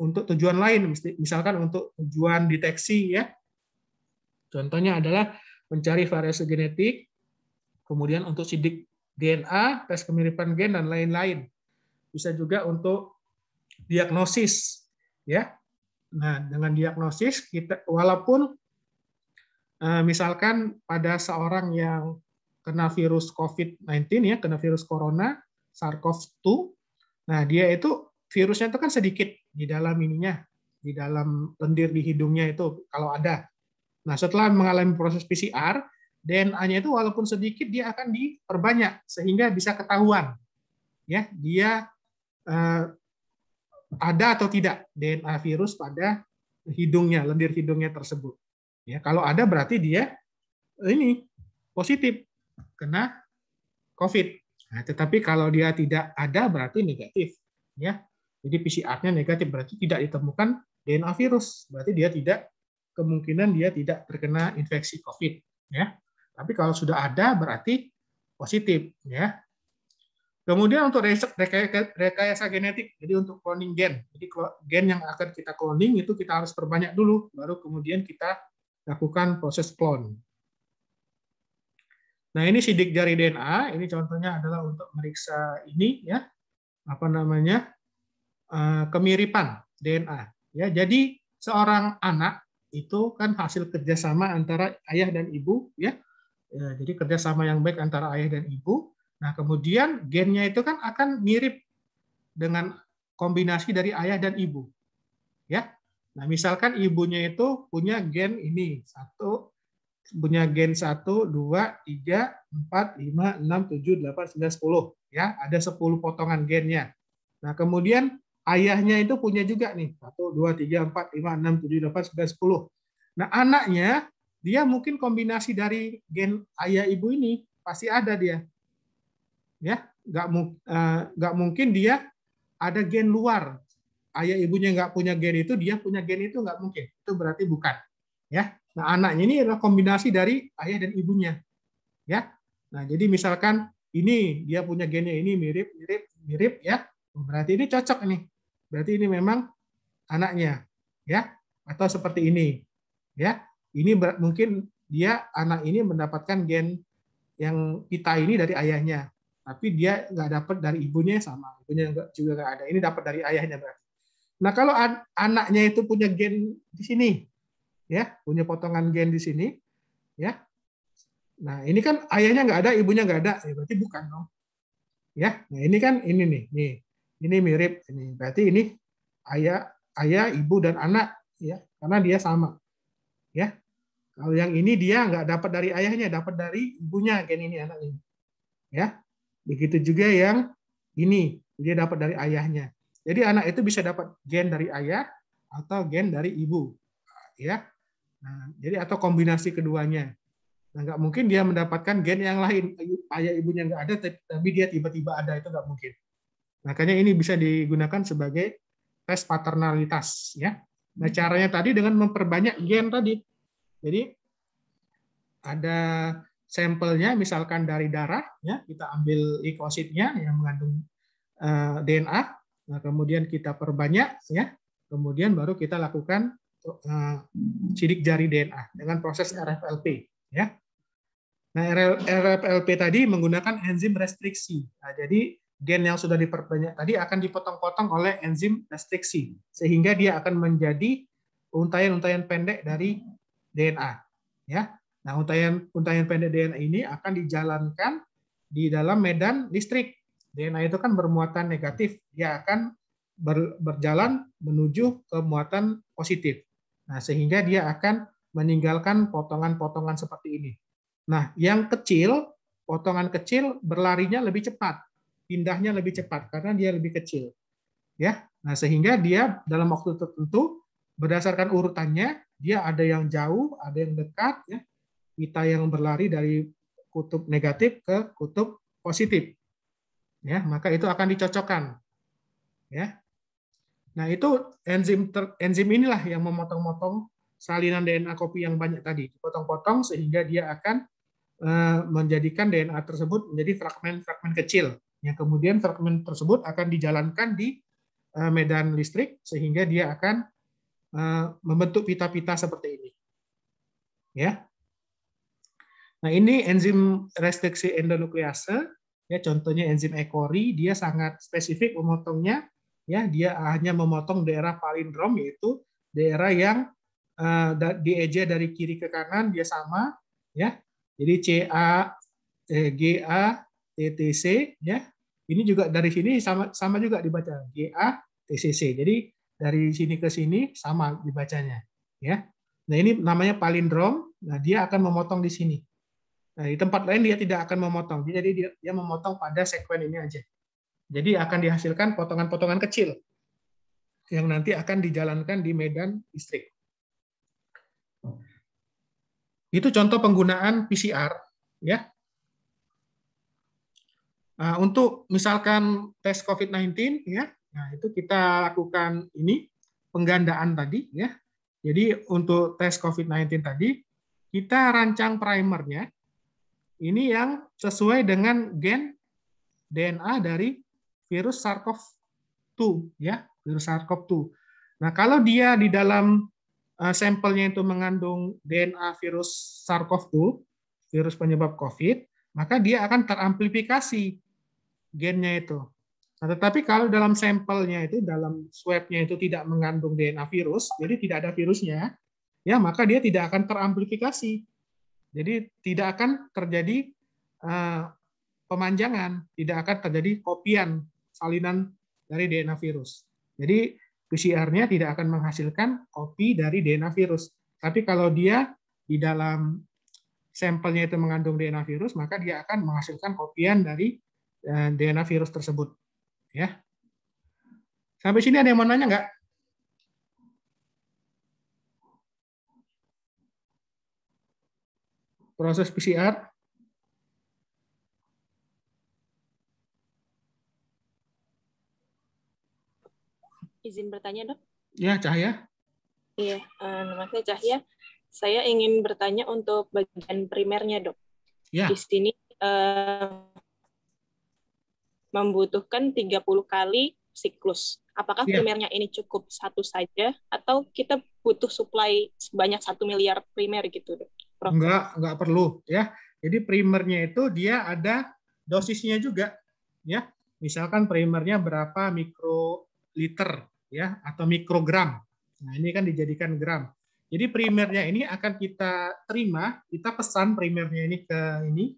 untuk tujuan lain, misalkan untuk tujuan deteksi, ya. Contohnya adalah mencari variasi genetik, kemudian untuk sidik DNA, tes kemiripan gen dan lain-lain. Bisa juga untuk diagnosis, ya. Nah, dengan diagnosis kita walaupun misalkan pada seorang yang kena virus COVID-19 ya, kena virus corona, SARS-CoV-2, nah dia itu virusnya itu kan sedikit di dalam ininya, di dalam lendir di hidungnya itu kalau ada. Nah, setelah mengalami proses PCR, DNA-nya itu walaupun sedikit dia akan diperbanyak sehingga bisa ketahuan ya dia ada atau tidak DNA virus pada hidungnya, lendir hidungnya tersebut. Ya, kalau ada berarti dia ini positif kena COVID. Nah, tetapi kalau dia tidak ada berarti negatif. Ya, jadi PCR-nya negatif berarti tidak ditemukan DNA virus. Berarti dia tidak kemungkinan dia tidak terkena infeksi COVID. Ya, tapi kalau sudah ada berarti positif. Ya. Kemudian untuk rekayasa genetik, jadi untuk cloning gen. Jadi gen yang akan kita cloning itu kita harus perbanyak dulu, baru kemudian kita lakukan proses clone. Nah, ini sidik jari DNA, ini contohnya adalah untuk meriksa ini ya, apa namanya? Kemiripan DNA. Ya, jadi seorang anak itu kan hasil kerjasama antara ayah dan ibu ya. Jadi kerjasama yang baik antara ayah dan ibu. Nah, kemudian gennya itu kan akan mirip dengan kombinasi dari ayah dan ibu. Ya. Nah, misalkan ibunya itu punya gen ini, punya gen 1, 2, 3, 4, 5, 6, 7, 8, 9, 10. Ya, ada 10 potongan gennya. Nah, kemudian ayahnya itu punya juga nih, 1, 2, 3, 4, 5, 6, 7, 8, 9, 10. Nah, anaknya, dia mungkin kombinasi dari gen ayah ibu ini, pasti ada dia. Ya, nggak mungkin dia ada gen luar, ayah ibunya nggak punya gen itu, dia punya gen itu nggak mungkin, itu berarti bukan. Ya, nah anaknya ini adalah kombinasi dari ayah dan ibunya. Ya, nah jadi misalkan ini dia punya gennya ini mirip ya, berarti ini cocok nih, berarti ini memang anaknya, ya, atau seperti ini, ya, ini mungkin dia anak ini mendapatkan gen yang kita ini dari ayahnya. Tapi dia nggak dapat dari ibunya sama, ibunya juga nggak ada. Ini dapat dari ayahnya berarti. Nah kalau anaknya itu punya gen di sini, ya punya potongan gen di sini, ya. Nah ini kan ayahnya nggak ada, ibunya nggak ada, ya berarti bukan dong. Ya, nah ini kan ini nih, ini mirip, ini berarti ini ayah, ibu dan anak, ya, karena dia sama, ya. Kalau yang ini dia nggak dapat dari ayahnya, dapat dari ibunya gen ini anak ini, ya. Begitu juga yang ini, dia dapat dari ayahnya. Jadi anak itu bisa dapat gen dari ayah atau gen dari ibu, ya. Nah, jadi atau kombinasi keduanya. Nah, nggak mungkin dia mendapatkan gen yang lain, ayah ibunya nggak ada, tapi dia tiba-tiba ada, itu nggak mungkin. Makanya ini bisa digunakan sebagai tes paternalitas, ya. Nah, caranya tadi dengan memperbanyak gen tadi. Jadi ada sampelnya misalkan dari darah, ya kita ambil leukositnya yang mengandung DNA, nah kemudian kita perbanyak, ya kemudian baru kita lakukan sidik jari DNA dengan proses RFLP, ya. Nah RFLP tadi menggunakan enzim restriksi. Nah, jadi gen yang sudah diperbanyak tadi akan dipotong-potong oleh enzim restriksi sehingga dia akan menjadi untayan-untayan pendek dari DNA, ya. Nah, untayan pendek DNA ini akan dijalankan di dalam medan listrik. DNA itu kan bermuatan negatif, dia akan berjalan menuju ke muatan positif. Nah, sehingga dia akan meninggalkan potongan-potongan seperti ini. Nah, yang kecil, potongan kecil berlarinya lebih cepat, pindahnya lebih cepat karena dia lebih kecil. Ya. Nah, sehingga dia dalam waktu tertentu berdasarkan urutannya, dia ada yang jauh, ada yang dekat, ya. Kita yang berlari dari kutub negatif ke kutub positif, ya maka itu akan dicocokkan, ya. Nah itu enzim inilah yang memotong-motong salinan DNA kopi yang banyak tadi, dipotong-potong sehingga dia akan menjadikan DNA tersebut menjadi fragmen-fragmen kecil, yang kemudian fragmen tersebut akan dijalankan di medan listrik sehingga dia akan membentuk pita-pita seperti ini, ya. Nah, ini enzim restriksi endonuklease, ya contohnya enzim E. coli, dia sangat spesifik memotongnya, ya dia hanya memotong daerah palindrom yaitu daerah yang dieja dari kiri ke kanan dia sama, ya. Jadi CA, GA, TTC, ya. Ini juga dari sini sama juga dibaca GA, TCC. Jadi dari sini ke sini sama dibacanya, ya. Nah, ini namanya palindrom. Nah, dia akan memotong di sini. Nah, di tempat lain dia tidak akan memotong. Jadi dia memotong pada sekuen ini aja. Jadi akan dihasilkan potongan-potongan kecil yang nanti akan dijalankan di medan listrik. Itu contoh penggunaan PCR, ya. Nah, untuk misalkan tes COVID-19, ya, nah itu kita lakukan ini penggandaan tadi, ya. Jadi untuk tes COVID-19 tadi kita rancang primernya ini yang sesuai dengan gen DNA dari virus SARS-CoV-2, ya, virus SARS-CoV-2. Nah, kalau dia di dalam sampelnya itu mengandung DNA virus SARS-CoV-2, virus penyebab COVID, maka dia akan teramplifikasi gennya itu. Nah, tetapi kalau dalam sampelnya itu, dalam swab-nya itu tidak mengandung DNA virus, jadi tidak ada virusnya, ya maka dia tidak akan teramplifikasi. Jadi tidak akan terjadi pemanjangan, tidak akan terjadi kopian salinan dari DNA virus. Jadi PCR-nya tidak akan menghasilkan kopi dari DNA virus. Tapi kalau dia di dalam sampelnya itu mengandung DNA virus, maka dia akan menghasilkan kopian dari DNA virus tersebut. Ya. Sampai sini ada yang mau nanya nggak? Proses PCR. Izin bertanya, Dok? Ya, Cahya. Iya, nama saya Cahya. Saya ingin bertanya untuk bagian primernya, Dok. Ya. Di sini membutuhkan 30 kali siklus. Apakah primernya ini cukup satu saja, atau kita butuh suplai sebanyak 1 miliar primer gitu, Dok? Prof. Enggak perlu, ya. Jadi primernya itu dia ada dosisnya juga, ya. Misalkan primernya berapa mikroliter, ya, atau mikrogram. Nah, ini kan dijadikan gram. Jadi primernya ini akan kita terima, kita pesan primernya ini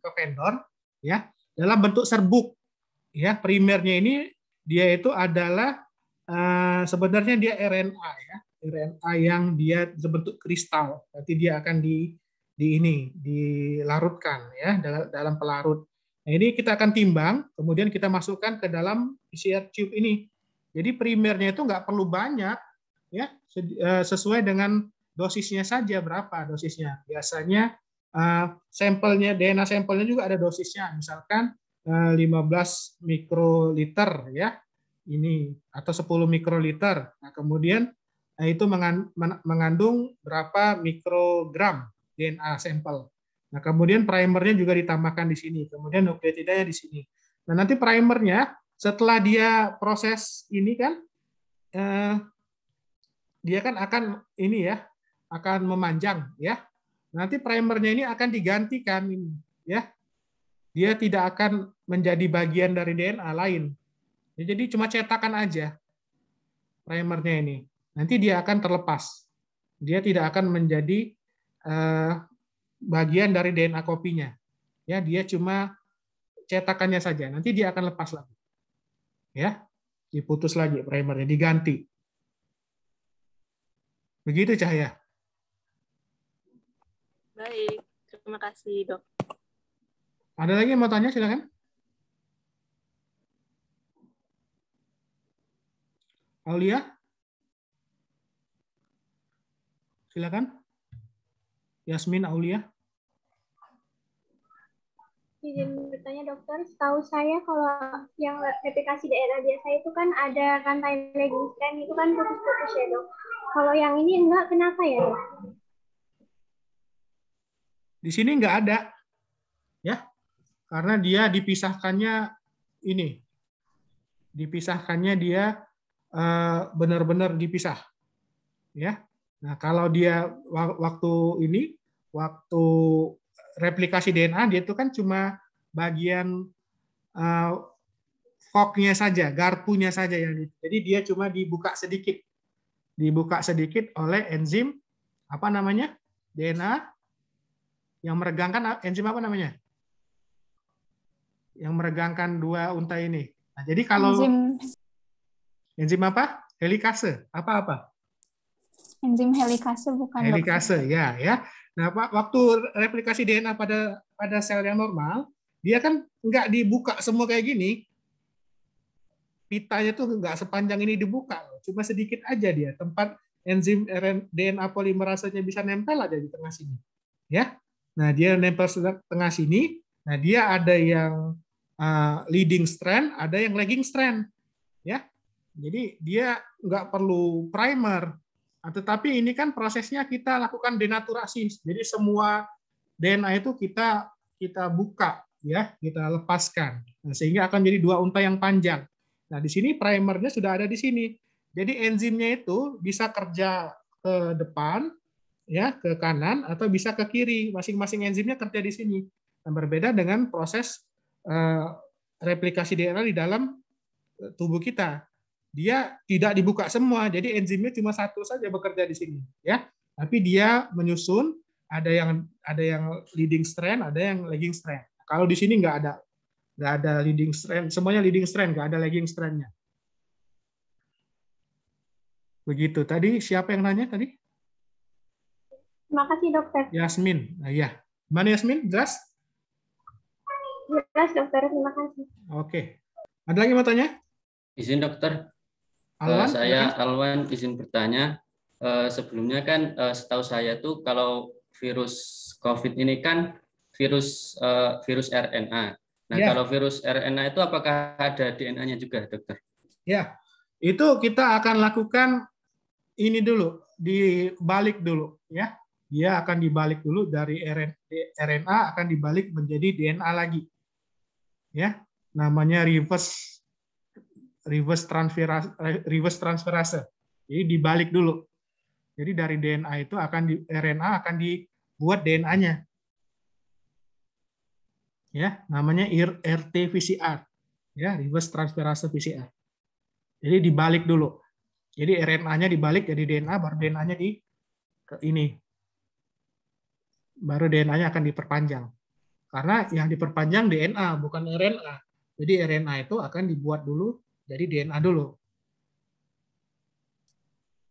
ke vendor, ya, dalam bentuk serbuk. Ya, primernya ini dia itu adalah sebenarnya dia RNA, ya. RNA yang dia berbentuk kristal. Nanti dia akan dilarutkan, ya, dalam pelarut. Nah, ini kita akan timbang, kemudian kita masukkan ke dalam PCR tube ini. Jadi primernya itu nggak perlu banyak, ya, sesuai dengan dosisnya saja, berapa dosisnya. Biasanya sampelnya, DNA sampelnya juga ada dosisnya, misalkan 15 mikroliter, ya, ini, atau 10 mikroliter. Nah, kemudian itu mengandung berapa mikrogram DNA sampel. Nah, kemudian primernya juga ditambahkan di sini, kemudian nukleotidanya di sini. Nah, nanti primernya setelah dia proses ini kan, dia kan akan ini, ya, akan memanjang, ya. Nanti primernya ini akan digantikan ini, ya. Dia tidak akan menjadi bagian dari DNA lain. Jadi cuma cetakan aja primernya ini. Nanti dia akan terlepas. Dia tidak akan menjadi bagian dari DNA kopinya. Ya, dia cuma cetakannya saja. Nanti dia akan lepas lagi. Ya, diputus lagi primernya, diganti. Begitu, Cahya. Baik, terima kasih, Dok. Ada lagi yang mau tanya, silakan. Aulia? Silakan. Yasmin, Aulia. Izin bertanya, dokter. Setahu saya kalau yang replikasi daerah biasa itu kan ada rantai lagging strand, itu kan putus-putus ya, Dok. Kalau yang ini enggak, kenapa ya, Dok? Di sini enggak ada. Ya. Karena dia dipisahkannya ini. Dipisahkannya dia benar-benar dipisah. Ya. Nah, kalau dia waktu replikasi DNA, dia itu kan cuma bagian fork-nya saja, garpunya saja yang jadi dia cuma dibuka sedikit. dibuka sedikit oleh enzim apa namanya? DNA yang meregangkan, enzim apa namanya? Yang meregangkan dua untai ini. Nah, jadi kalau enzim apa? Helikase. Apa-apa? Enzim helikase bukan, Helikase, dokter. ya. Nah, waktu replikasi DNA pada sel yang normal, dia kan nggak dibuka semua kayak gini. Pitanya tuh nggak sepanjang ini dibuka, cuma sedikit aja dia. Tempat enzim DNA polimerasenya bisa nempel aja di tengah sini. Ya. Nah, dia nempel di tengah sini. Nah, dia ada yang leading strand, ada yang lagging strand. Ya. Jadi dia nggak perlu primer. Tetapi ini kan prosesnya kita lakukan denaturasi. Jadi semua DNA itu kita buka, ya, kita lepaskan. Nah, sehingga akan jadi dua untai yang panjang. Nah, di sini primernya sudah ada di sini. Jadi enzimnya itu bisa kerja ke depan, ya, ke kanan, atau bisa ke kiri. Masing-masing enzimnya kerja di sini. Nah, berbeda dengan proses replikasi DNA di dalam tubuh kita. Dia tidak dibuka semua, jadi enzimnya cuma satu saja bekerja di sini, ya. Tapi dia menyusun, ada yang leading strand, ada yang lagging strand. Kalau di sini nggak ada leading strand, semuanya leading strand, nggak ada lagging strand-nya. Begitu. Tadi siapa yang nanya tadi? Terima kasih, dokter. Yasmin. Nah, ya. Mana Yasmin? Jelas? Jelas, dokter. Terima kasih. Oke. Ada lagi mau tanya? Izin, dokter. Alwan, saya Alwan izin bertanya. Sebelumnya kan setahu saya tuh kalau virus COVID ini kan virus RNA. Nah, ya. Kalau virus RNA itu apakah ada DNA-nya juga, dokter? Ya, itu kita akan lakukan ini dulu, dibalik dulu, ya. Dia akan dibalik dulu dari RNA akan dibalik menjadi DNA lagi, ya. Namanya reverse transferase. Jadi dibalik dulu. Jadi dari DNA itu RNA akan dibuat DNA-nya. Ya, namanya RT-PCR. Ya, reverse transferase PCR. Jadi dibalik dulu. Jadi RNA-nya dibalik jadi DNA, baru DNA-nya baru DNA-nya akan diperpanjang. Karena yang diperpanjang DNA bukan RNA. Jadi RNA itu akan dibuat dulu jadi DNA dulu.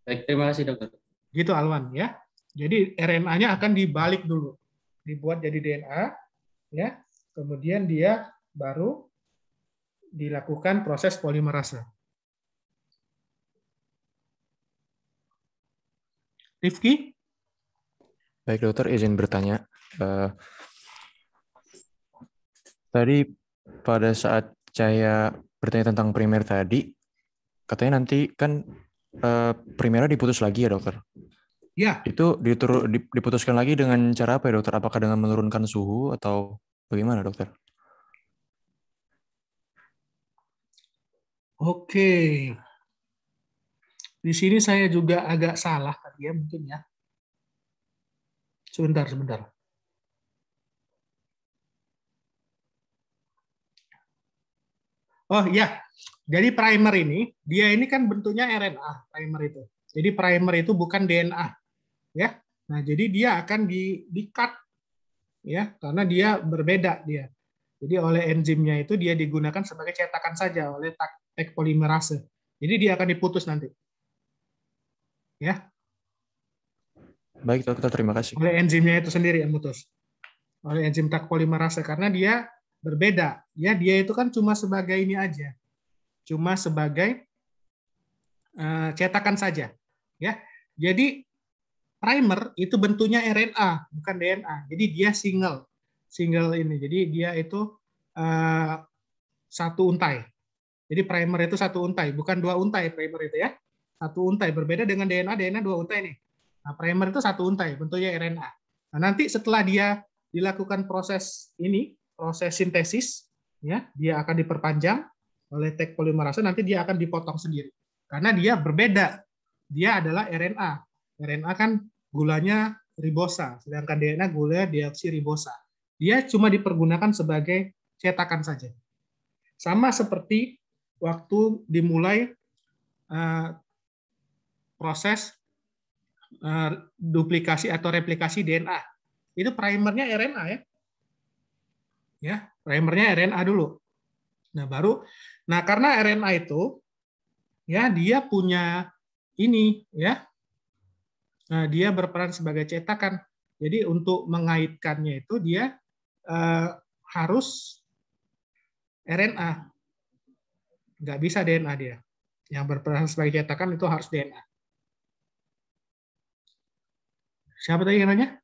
Baik, terima kasih, dokter. Gitu, Alwan, ya. Jadi RNA-nya akan dibalik dulu. Dibuat jadi DNA, ya. Kemudian dia baru dilakukan proses polimerase. Rifki? Baik, dokter, izin bertanya. Tadi pada saat saya bertanya tentang primer tadi, katanya nanti kan primernya diputus lagi ya, dokter? Ya. Itu diputuskan lagi dengan cara apa ya, dokter? Apakah dengan menurunkan suhu atau bagaimana, dokter? Oke. Di sini saya juga agak salah tadi ya, mungkin ya. Sebentar. Oh ya, jadi primer ini, dia ini kan bentuknya RNA, primer itu. Jadi primer itu bukan DNA, ya. Nah, jadi dia akan di-cut, ya, karena dia berbeda dia. Jadi oleh enzimnya itu dia digunakan sebagai cetakan saja oleh tag polimerase. Jadi dia akan diputus nanti, ya. Baik, dokter, terima kasih. Oleh enzimnya itu sendiri yang putus. Oleh enzim tag polimerase karena dia berbeda. Ya, dia itu kan cuma sebagai ini aja. Cuma sebagai cetakan saja, ya. Jadi primer itu bentuknya RNA, bukan DNA. Jadi dia single ini. Jadi dia itu satu untai. Jadi primer itu satu untai, bukan dua untai primer itu ya. Satu untai, berbeda dengan DNA dua untai nih. Nah, primer itu satu untai, bentuknya RNA. Nah, nanti setelah dia dilakukan proses sintesis, ya, dia akan diperpanjang oleh tag polimerase, nanti dia akan dipotong sendiri. Karena dia berbeda. Dia adalah RNA. RNA kan gulanya ribosa, sedangkan DNA gula deoksiribosa. Dia cuma dipergunakan sebagai cetakan saja. Sama seperti waktu dimulai proses duplikasi atau replikasi DNA. Itu primernya RNA ya. Ya, primernya RNA dulu. Nah, karena RNA itu ya dia punya ini ya. Nah, dia berperan sebagai cetakan. Jadi untuk mengaitkannya itu dia harus RNA. Nggak bisa DNA dia. Yang berperan sebagai cetakan itu harus DNA. Siapa tadi yang nanya?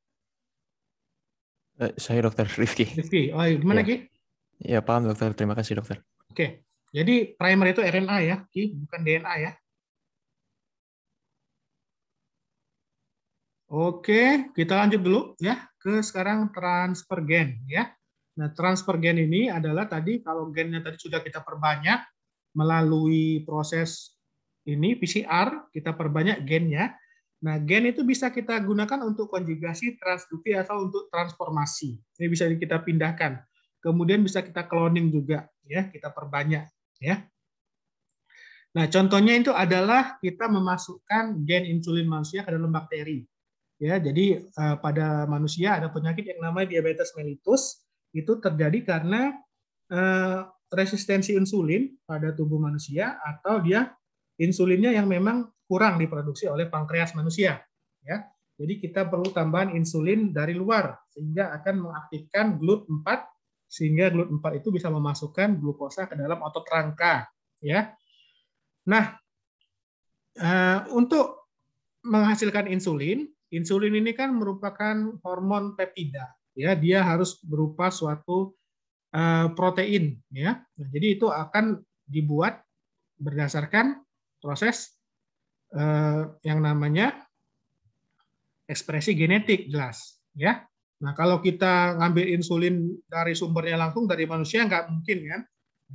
Saya Dokter Rifki. Rifki. Oh, gimana Ya. Ki? Ya, paham Dokter. Terima kasih Dokter. Oke. Jadi primer itu RNA ya, Ki, bukan DNA ya. Oke, kita lanjut dulu ya ke sekarang transfer gen ya. Nah, transfer gen ini adalah tadi kalau gennya tadi sudah kita perbanyak melalui proses ini PCR, kita perbanyak gennya. Nah, gen itu bisa kita gunakan untuk konjugasi, transduksi, atau untuk transformasi. Ini bisa kita pindahkan. Kemudian bisa kita cloning juga, ya, kita perbanyak, ya. Nah, contohnya itu adalah kita memasukkan gen insulin manusia ke dalam bakteri. Ya, jadi pada manusia ada penyakit yang namanya diabetes mellitus. Itu terjadi karena resistensi insulin pada tubuh manusia atau dia insulinnya yang memang kurang diproduksi oleh pankreas manusia, ya. Jadi kita perlu tambahan insulin dari luar sehingga akan mengaktifkan GLUT4 sehingga GLUT4 itu bisa memasukkan glukosa ke dalam otot rangka, ya. Nah, untuk menghasilkan insulin ini kan merupakan hormon peptida, ya. Dia harus berupa suatu protein, ya. Nah, jadi itu akan dibuat berdasarkan proses yang namanya ekspresi genetik, jelas, ya. Nah, kalau kita ngambil insulin dari sumbernya langsung dari manusia nggak mungkin kan.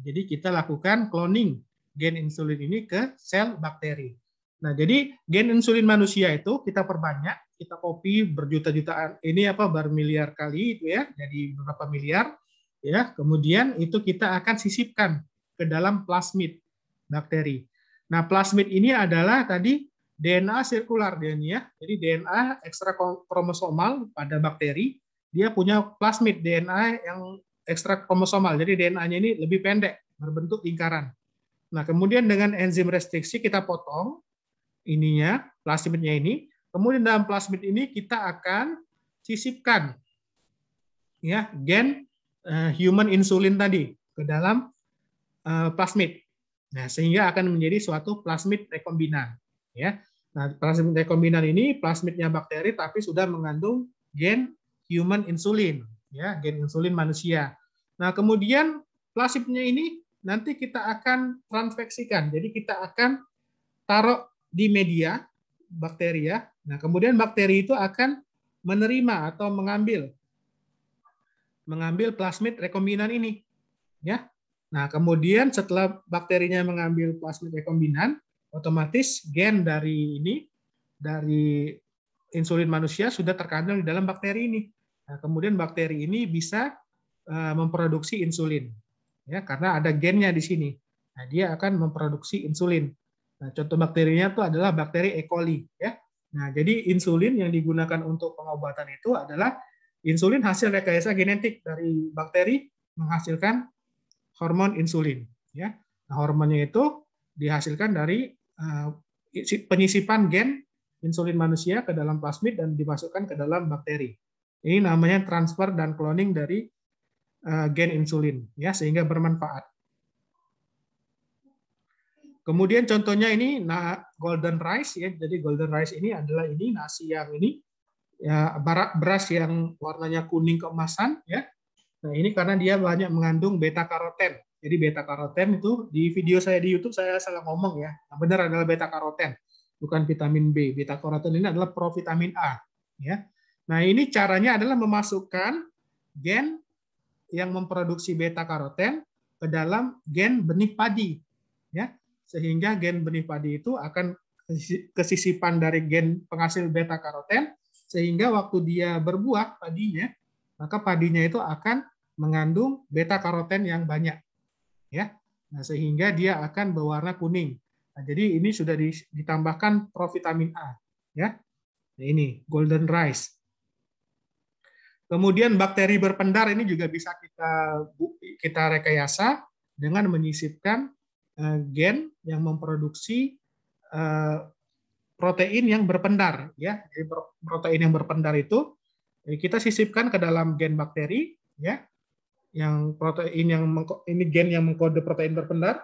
Jadi kita lakukan cloning gen insulin ini ke sel bakteri. Nah, jadi gen insulin manusia itu kita perbanyak, kita copy berjuta-jutaan, ini bermiliar kali itu ya, jadi beberapa miliar, ya. Kemudian itu kita akan sisipkan ke dalam plasmid bakteri. Nah, plasmid ini adalah tadi DNA sirkular dia, jadi DNA ekstra kromosomal pada bakteri, dia punya plasmid DNA yang ekstra kromosomal, jadi DNA-nya ini lebih pendek, berbentuk lingkaran. Nah, kemudian dengan enzim restriksi kita potong ininya, plasmidnya ini, kemudian dalam plasmid ini kita akan sisipkan ya gen human insulin tadi ke dalam plasmid. Nah, sehingga akan menjadi suatu plasmid rekombinan, ya. Nah, plasmid rekombinan ini plasmidnya bakteri tapi sudah mengandung gen human insulin, ya, gen insulin manusia. Nah, kemudian plasmidnya ini nanti kita akan transfeksikan. Jadi kita akan taruh di media bakteri ya. Nah, kemudian bakteri itu akan menerima atau mengambil plasmid rekombinan ini, ya. Nah, kemudian setelah bakterinya mengambil plasmid rekombinan, otomatis gen dari insulin manusia sudah terkandung di dalam bakteri ini. Nah, kemudian bakteri ini bisa memproduksi insulin, ya, karena ada gennya di sini. Nah, dia akan memproduksi insulin. Nah, contoh bakterinya itu adalah bakteri E. coli, ya. Nah, jadi insulin yang digunakan untuk pengobatan itu adalah insulin hasil rekayasa genetik dari bakteri menghasilkan hormon insulin, ya. Nah, hormonnya itu dihasilkan dari penyisipan gen insulin manusia ke dalam plasmid dan dimasukkan ke dalam bakteri. Ini namanya transfer dan cloning dari gen insulin, ya, sehingga bermanfaat. Kemudian contohnya ini golden rice, ya. Jadi golden rice ini adalah nasi yang ini ya, beras yang warnanya kuning keemasan, ya. Nah, ini karena dia banyak mengandung beta karoten. Jadi beta karoten itu di video saya di YouTube saya salah ngomong ya. Nah, benar adalah beta karoten, bukan vitamin B. Beta karoten ini adalah provitamin A, ya. Nah, ini caranya adalah memasukkan gen yang memproduksi beta karoten ke dalam gen benih padi, ya. Sehingga gen benih padi itu akan kesisipan dari gen penghasil beta karoten sehingga waktu dia berbuah padinya, maka padinya itu akan mengandung beta karoten yang banyak, ya. Nah, sehingga dia akan berwarna kuning. Nah, jadi ini sudah ditambahkan provitamin A, ya. Nah, ini golden rice. Kemudian bakteri berpendar ini juga bisa kita rekayasa dengan menyisipkan gen yang memproduksi protein yang berpendar, ya. Jadi protein yang berpendar itu kita sisipkan ke dalam gen bakteri, ya. Yang protein yang ini gen yang mengkode protein berpendar.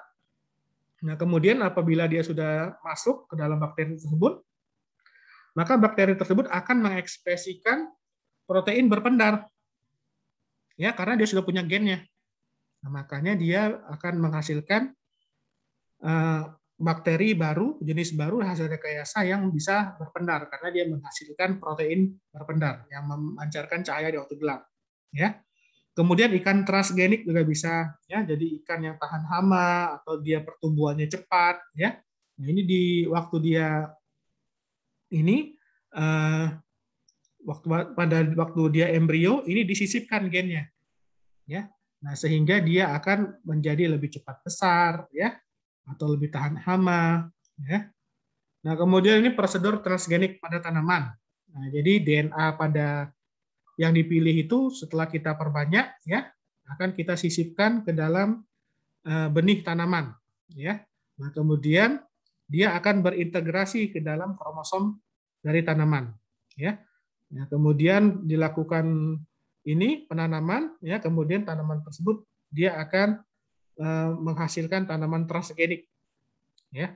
Nah, kemudian apabila dia sudah masuk ke dalam bakteri tersebut, maka bakteri tersebut akan mengekspresikan protein berpendar, ya, karena dia sudah punya gennya. Nah, makanya dia akan menghasilkan bakteri baru, jenis baru hasil rekayasa yang bisa berpendar karena dia menghasilkan protein berpendar yang memancarkan cahaya di waktu gelap, ya. Kemudian ikan transgenik juga bisa, ya, jadi ikan yang tahan hama atau dia pertumbuhannya cepat, ya. Nah, ini di waktu dia ini waktu dia embrio ini disisipkan gennya, ya. Nah, sehingga dia akan menjadi lebih cepat besar, ya, atau lebih tahan hama, ya. Nah, kemudian ini prosedur transgenik pada tanaman. Nah, jadi DNA pada yang dipilih itu setelah kita perbanyak, ya, akan kita sisipkan ke dalam benih tanaman, ya. Nah, kemudian dia akan berintegrasi ke dalam kromosom dari tanaman, ya. Nah, kemudian dilakukan ini penanaman, ya, kemudian tanaman tersebut dia akan menghasilkan tanaman transgenik, ya.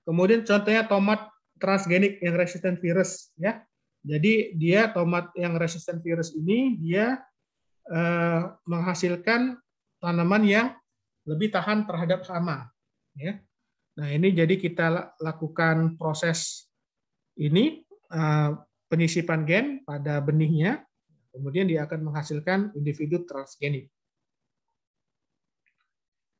Kemudian contohnya tomat transgenik yang resisten virus, ya. Jadi dia tomat yang resisten virus ini dia menghasilkan tanaman yang lebih tahan terhadap hama, ya. Nah, ini jadi kita lakukan proses ini penyisipan gen pada benihnya, kemudian dia akan menghasilkan individu transgenik.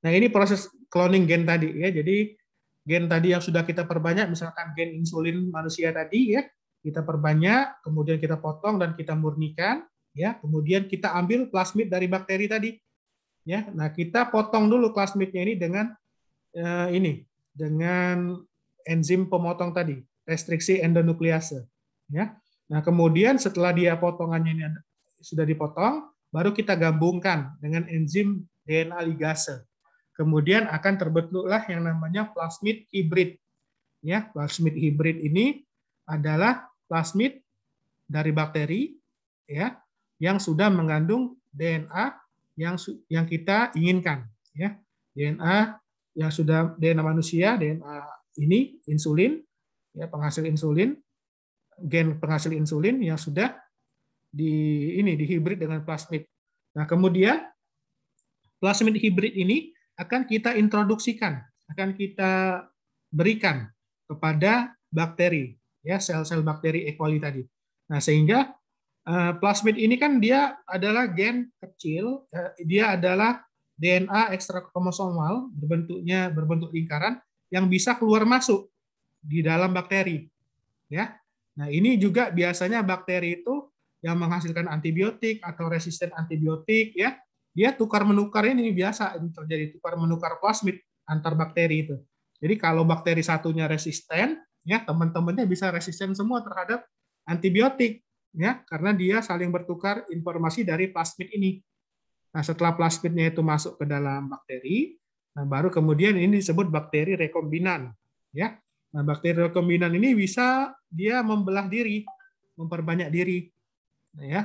Nah, ini proses cloning gen tadi, ya. Jadi gen tadi yang sudah kita perbanyak, misalkan gen insulin manusia tadi, ya, kita perbanyak, kemudian kita potong dan kita murnikan, ya. Kemudian kita ambil plasmid dari bakteri tadi, ya. Nah, kita potong dulu plasmidnya ini dengan enzim pemotong tadi, restriksi endonuklease, ya. Nah, kemudian setelah dia potongannya ini sudah dipotong, baru kita gabungkan dengan enzim DNA ligase. Kemudian akan terbentuklah yang namanya plasmid hibrid, ya. Plasmid hibrid ini adalah plasmid dari bakteri, ya, yang sudah mengandung DNA yang kita inginkan, ya. DNA yang sudah DNA manusia, DNA ini insulin, ya, penghasil insulin, gen penghasil insulin yang sudah dihibrid dengan plasmid. Nah, kemudian plasmid hibrid ini akan kita introduksikan, akan kita berikan kepada bakteri, ya, sel-sel bakteri E. coli tadi. Nah, sehingga plasmid ini kan dia adalah gen kecil, dia adalah DNA ekstrakromosomal berbentuk lingkaran yang bisa keluar masuk di dalam bakteri, ya. Nah, ini juga biasanya bakteri itu yang menghasilkan antibiotik atau resisten antibiotik, ya. Dia tukar-menukar ini biasa terjadi tukar-menukar plasmid antar bakteri itu. Jadi kalau bakteri satunya resisten, ya, teman-temannya bisa resisten semua terhadap antibiotik, ya, karena dia saling bertukar informasi dari plasmid ini. Nah, setelah plasmidnya itu masuk ke dalam bakteri, nah baru kemudian ini disebut bakteri rekombinan, ya. Nah, bakteri rekombinan ini bisa dia membelah diri, memperbanyak diri, nah, ya.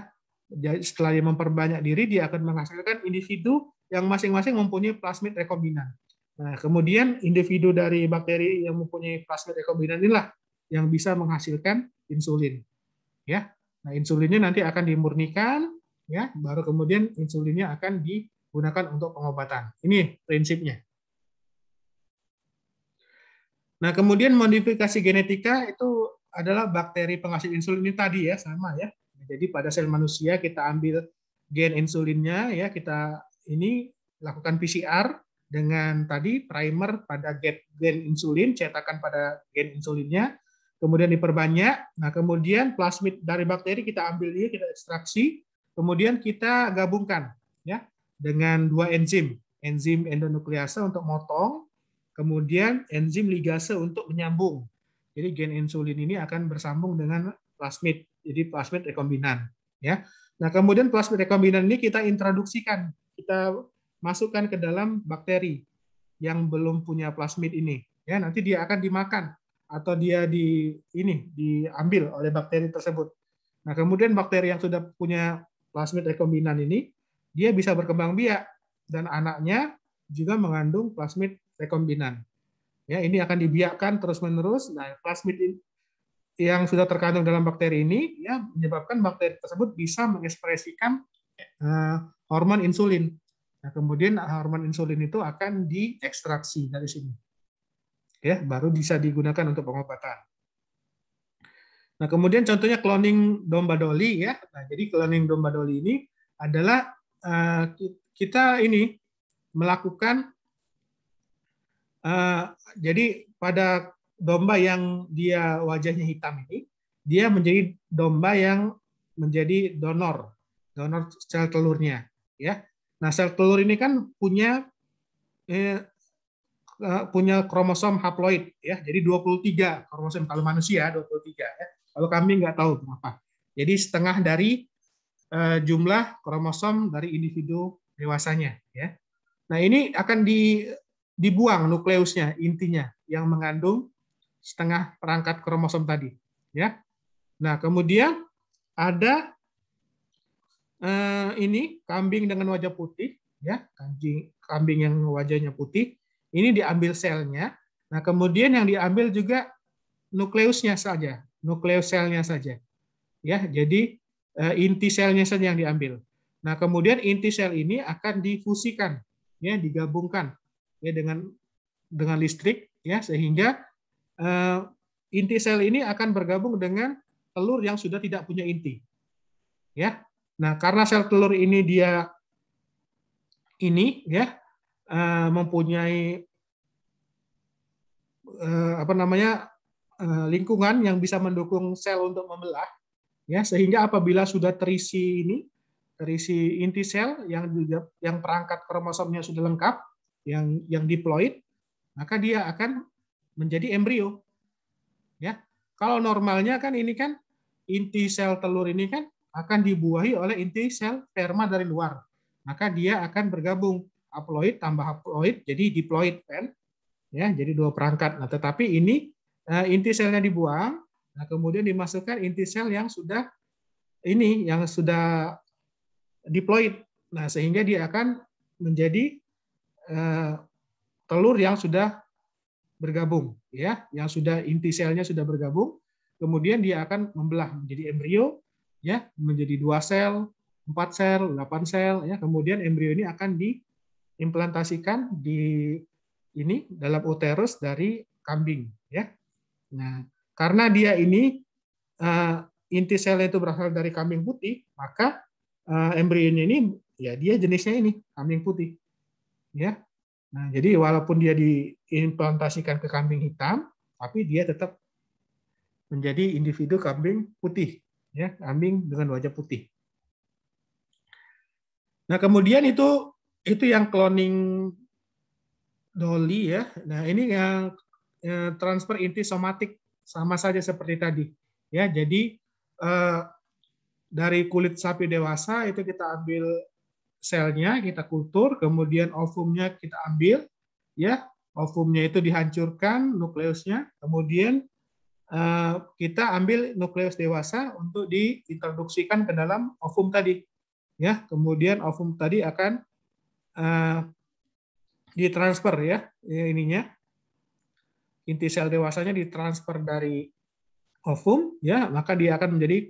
Jadi setelah dia memperbanyak diri, dia akan menghasilkan individu yang masing-masing mempunyai plasmid rekombinan. Nah, kemudian individu dari bakteri yang mempunyai plasmid rekombinan inilah yang bisa menghasilkan insulin, ya. Nah, insulinnya nanti akan dimurnikan, ya, baru kemudian insulinnya akan digunakan untuk pengobatan. Ini prinsipnya. Nah, kemudian modifikasi genetika itu adalah bakteri penghasil insulin ini tadi, ya, sama, ya. Jadi pada sel manusia kita ambil gen insulinnya, ya, kita ini lakukan PCR dengan tadi primer pada gen insulin, cetakan pada gen insulinnya, kemudian diperbanyak. Nah, kemudian plasmid dari bakteri kita ambil dia, kita ekstraksi, kemudian kita gabungkan, ya, dengan dua enzim endonuklease untuk motong, kemudian enzim ligase untuk menyambung. Jadi gen insulin ini akan bersambung dengan plasmid, jadi plasmid rekombinan. Ya. Nah, kemudian plasmid rekombinan ini kita introduksikan, kita masukkan ke dalam bakteri yang belum punya plasmid ini. Ya, nanti dia akan dimakan atau dia diambil oleh bakteri tersebut. Nah, kemudian bakteri yang sudah punya plasmid rekombinan ini, dia bisa berkembang biak dan anaknya juga mengandung plasmid rekombinan. Ya, ini akan dibiakkan terus-menerus. Nah, plasmid yang sudah terkandung dalam bakteri ini ya menyebabkan bakteri tersebut bisa mengekspresikan hormon insulin. Nah, kemudian hormon insulin itu akan diekstraksi dari sini. Ya, baru bisa digunakan untuk pengobatan. Nah, kemudian contohnya cloning domba doli ya. Nah, jadi cloning domba doli ini adalah kita ini melakukan jadi pada domba yang dia wajahnya hitam ini, dia menjadi domba yang menjadi donor sel telurnya, ya. Nah, sel telur ini kan punya kromosom haploid, ya. Jadi 23 kromosom kalau manusia 23, ya. Kalau kambing nggak tahu berapa. Jadi setengah dari jumlah kromosom dari individu dewasanya, ya. Nah, ini akan dibuang nukleusnya, intinya yang mengandung setengah perangkat kromosom tadi, ya. Nah, kemudian ada ini kambing dengan wajah putih, ya, kambing yang wajahnya putih, ini diambil selnya. Nah, kemudian yang diambil juga nukleusnya saja, nukleus selnya saja, ya. Jadi inti selnya saja yang diambil. Nah, kemudian inti sel ini akan difusikan, ya, digabungkan, ya, dengan listrik, ya, sehingga inti sel ini akan bergabung dengan telur yang sudah tidak punya inti, ya. Nah, karena sel telur ini dia mempunyai lingkungan yang bisa mendukung sel untuk membelah, ya, sehingga apabila sudah terisi inti sel yang perangkat kromosomnya sudah lengkap, yang diploid, maka dia akan menjadi embrio, ya. Kalau normalnya kan ini kan inti sel telur ini kan akan dibuahi oleh inti sel sperma dari luar, maka dia akan bergabung haploid tambah haploid jadi diploid kan, ya, jadi 2 perangkat. Nah, tetapi ini inti selnya dibuang, nah kemudian dimasukkan inti sel yang sudah diploid. Nah, sehingga dia akan menjadi telur yang sudah bergabung, ya, yang sudah inti selnya sudah bergabung, kemudian dia akan membelah menjadi embrio, ya, menjadi 2 sel, 4 sel, 8 sel, ya. Kemudian embrio ini akan diimplantasikan dalam uterus dari kambing, ya. Nah, karena dia ini inti selnya itu berasal dari kambing putih, maka embrionya ini ya dia jenisnya ini kambing putih, ya. Nah, jadi walaupun dia diimplantasikan ke kambing hitam, tapi dia tetap menjadi individu kambing putih, ya, kambing dengan wajah putih. Nah, kemudian itu yang cloning Dolly, ya. Nah, ini yang transfer inti somatik sama saja seperti tadi, ya. Jadi dari kulit sapi dewasa itu kita ambil selnya, kita kultur, kemudian ovumnya kita ambil, ya. Ovumnya itu dihancurkan nukleusnya, kemudian kita ambil nukleus dewasa untuk diintroduksikan ke dalam ovum tadi, ya. Kemudian ovum tadi akan ditransfer, ya, ininya inti sel dewasanya ditransfer dari ovum, ya, maka dia akan menjadi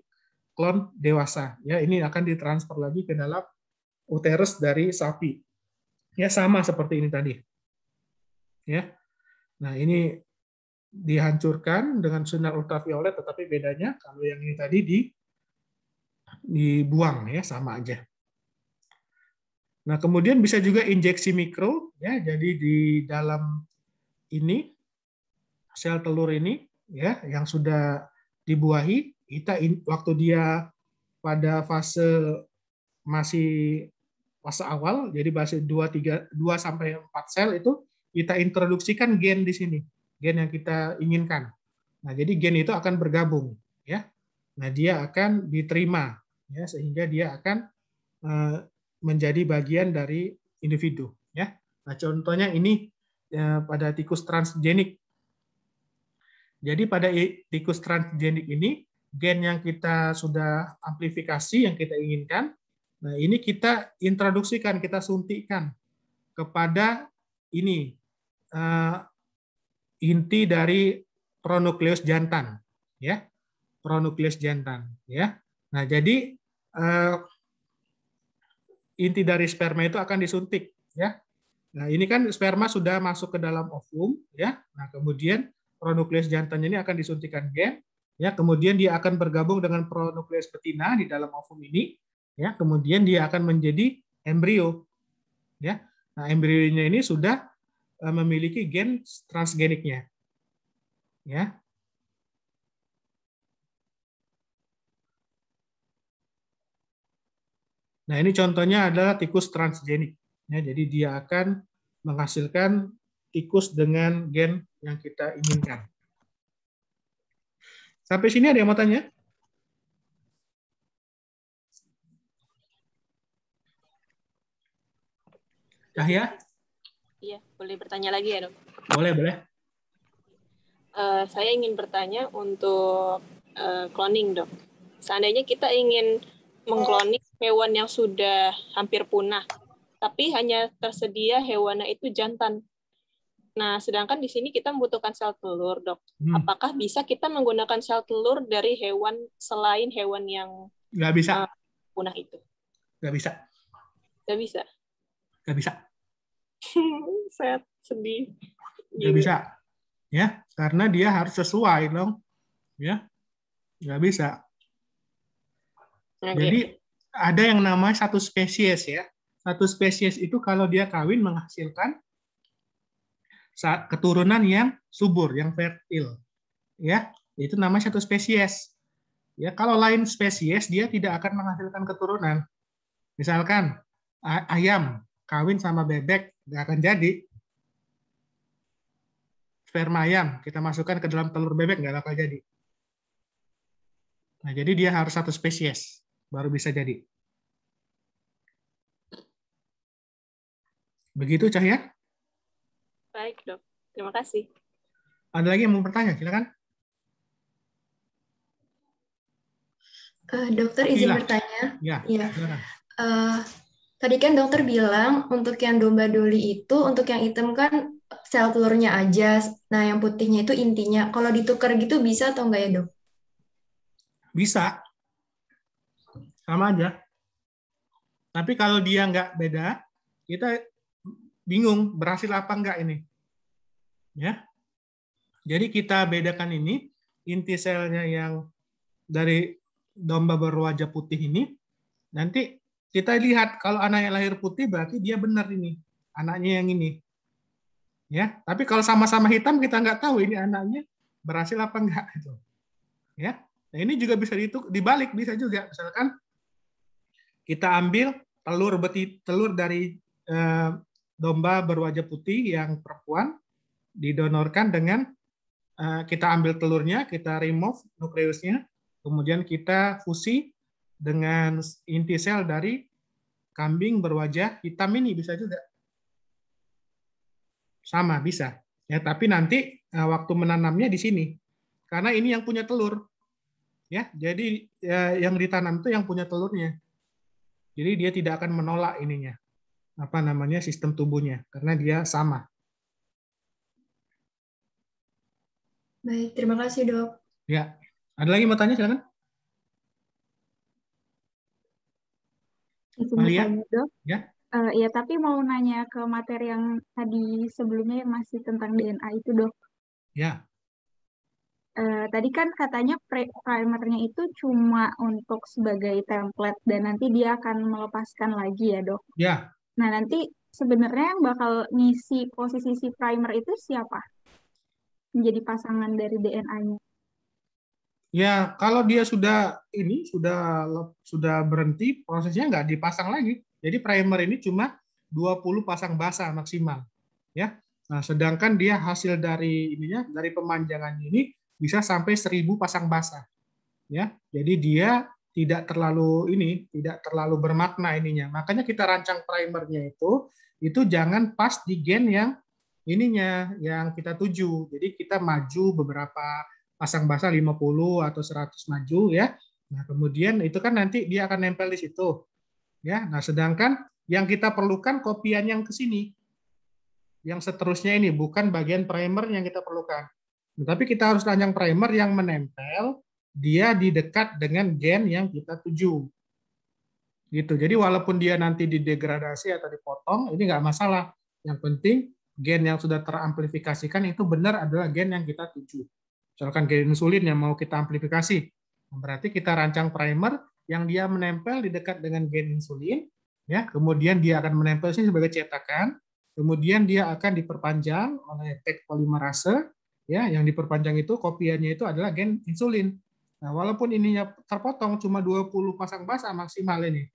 klon dewasa, ya. Ini akan ditransfer lagi ke dalam uterus dari sapi, ya, sama seperti ini tadi, ya. Nah, ini dihancurkan dengan sinar ultraviolet, tetapi bedanya kalau yang ini tadi dibuang, ya, sama aja. Nah, kemudian bisa juga injeksi mikro, ya. Jadi di dalam ini sel telur ini, ya, yang sudah dibuahi, waktu dia pada masih fase awal, jadi fase 2 sampai 4 sel itu kita introduksikan gen di sini, gen yang kita inginkan. Nah, jadi gen itu akan bergabung, ya. Nah, dia akan diterima, ya, sehingga dia akan menjadi bagian dari individu, ya. Nah, contohnya ini pada tikus transgenik. Jadi pada tikus transgenik ini gen yang kita sudah amplifikasi yang kita inginkan, nah ini kita introduksikan, kita suntikkan kepada ini inti dari pronukleus jantan, ya, pronukleus jantan, ya. Nah jadi inti dari sperma itu akan disuntik, ya. Nah ini kan sperma sudah masuk ke dalam ovum, ya. Nah kemudian pronukleus jantan ini akan disuntikkan gen, ya. Kemudian dia akan bergabung dengan pronukleus betina di dalam ovum ini, ya. Kemudian dia akan menjadi embrio, ya. Nah embrionya ini sudah memiliki gen transgeniknya, ya. Nah, ini contohnya adalah tikus transgenik. Ya, jadi dia akan menghasilkan tikus dengan gen yang kita inginkan. Sampai sini ada yang mau tanya? Cahya? Iya, boleh bertanya lagi ya, Dok? Boleh, boleh. Saya ingin bertanya untuk cloning, Dok. Seandainya kita ingin mengkloning hewan yang sudah hampir punah, tapi hanya tersedia hewannya itu jantan. Nah, sedangkan di sini kita membutuhkan sel telur, Dok. Apakah bisa kita menggunakan sel telur dari hewan selain hewan yang nggak bisa punah itu? Nggak bisa. Nggak bisa? Nggak bisa. Saya sedih. Nggak bisa. Ya, karena dia harus sesuai dong. Ya, nggak bisa. Okay. Jadi ada yang namanya satu spesies, ya. Satu spesies itu kalau dia kawin menghasilkan keturunan yang subur, yang fertil, ya, itu namanya satu spesies. Ya, kalau lain spesies dia tidak akan menghasilkan keturunan. Misalkan ayam kawin sama bebek, nggak akan jadi. Sperma ayam kita masukkan ke dalam telur bebek, nggak bakal jadi. Nah, jadi dia harus satu spesies baru bisa jadi. Begitu, Cahya? Baik, Dok. Terima kasih. Ada lagi yang mau bertanya? Silakan. Dokter izin bertanya. Ya. Tadi kan dokter bilang untuk yang domba doli itu, untuk yang hitam kan sel telurnya aja. Nah, yang putihnya itu intinya. Kalau ditukar gitu bisa atau enggak ya, Dok? Bisa. Sama aja. Tapi kalau dia nggak beda, kita bingung berhasil apa enggak ini. Ya. Jadi kita bedakan ini, inti selnya yang dari domba berwajah putih ini, nanti kita lihat kalau anaknya lahir putih berarti dia benar ini, anaknya yang ini. Ya, tapi kalau sama-sama hitam kita nggak tahu ini anaknya berhasil apa enggak itu. Ya. Nah, ini juga bisa dibalik, bisa juga. Misalkan kita ambil telur dari domba berwajah putih yang perempuan, didonorkan dengan kita ambil telurnya, kita remove nukleusnya, kemudian kita fusi dengan inti sel dari kambing berwajah hitam ini, bisa juga. Sama, bisa. Ya, tapi nanti waktu menanamnya di sini. Karena ini yang punya telur. Ya, jadi yang ditanam itu yang punya telurnya. Jadi dia tidak akan menolak ininya. Apa namanya, sistem tubuhnya, karena dia sama. Baik, terima kasih, Dok. Ya, ada lagi mau tanya, silakan. Malia, Dok. Ya. Ya, tapi mau nanya ke materi yang tadi sebelumnya yang masih tentang DNA itu, Dok. Ya. Tadi kan katanya primernya itu cuma untuk sebagai template dan nanti dia akan melepaskan lagi ya, Dok? Ya. Nah, nanti sebenarnya yang bakal ngisi posisi si primer itu siapa? Menjadi pasangan dari DNA-nya. Ya, kalau dia sudah berhenti, prosesnya nggak dipasang lagi. Jadi primer ini cuma 20 pasang basa maksimal. Ya. Nah, sedangkan dia hasil dari ininya, dari pemanjangan ini bisa sampai 1000 pasang basah. Ya, jadi dia tidak terlalu bermakna ininya. Makanya kita rancang primernya itu jangan pas di gen yang ininya yang kita tuju. Jadi kita maju beberapa pasang basah 50 atau 100 maju ya. Nah, kemudian itu kan nanti dia akan nempel di situ. Ya, nah sedangkan yang kita perlukan kopian yang ke sini. Yang seterusnya ini bukan bagian primer yang kita perlukan. Tapi kita harus rancang primer yang menempel dia di dekat dengan gen yang kita tuju. Gitu. Jadi walaupun dia nanti didegradasi atau dipotong, ini nggak masalah. Yang penting gen yang sudah teramplifikasikan itu benar adalah gen yang kita tuju. Misalkan gen insulin yang mau kita amplifikasi, berarti kita rancang primer yang dia menempel di dekat dengan gen insulin, ya. Kemudian dia akan menempel sini sebagai cetakan. Kemudian dia akan diperpanjang oleh tag polimerase, ya, yang diperpanjang itu kopiannya itu adalah gen insulin. Nah, walaupun ininya terpotong cuma 20 pasang basah maksimal ini.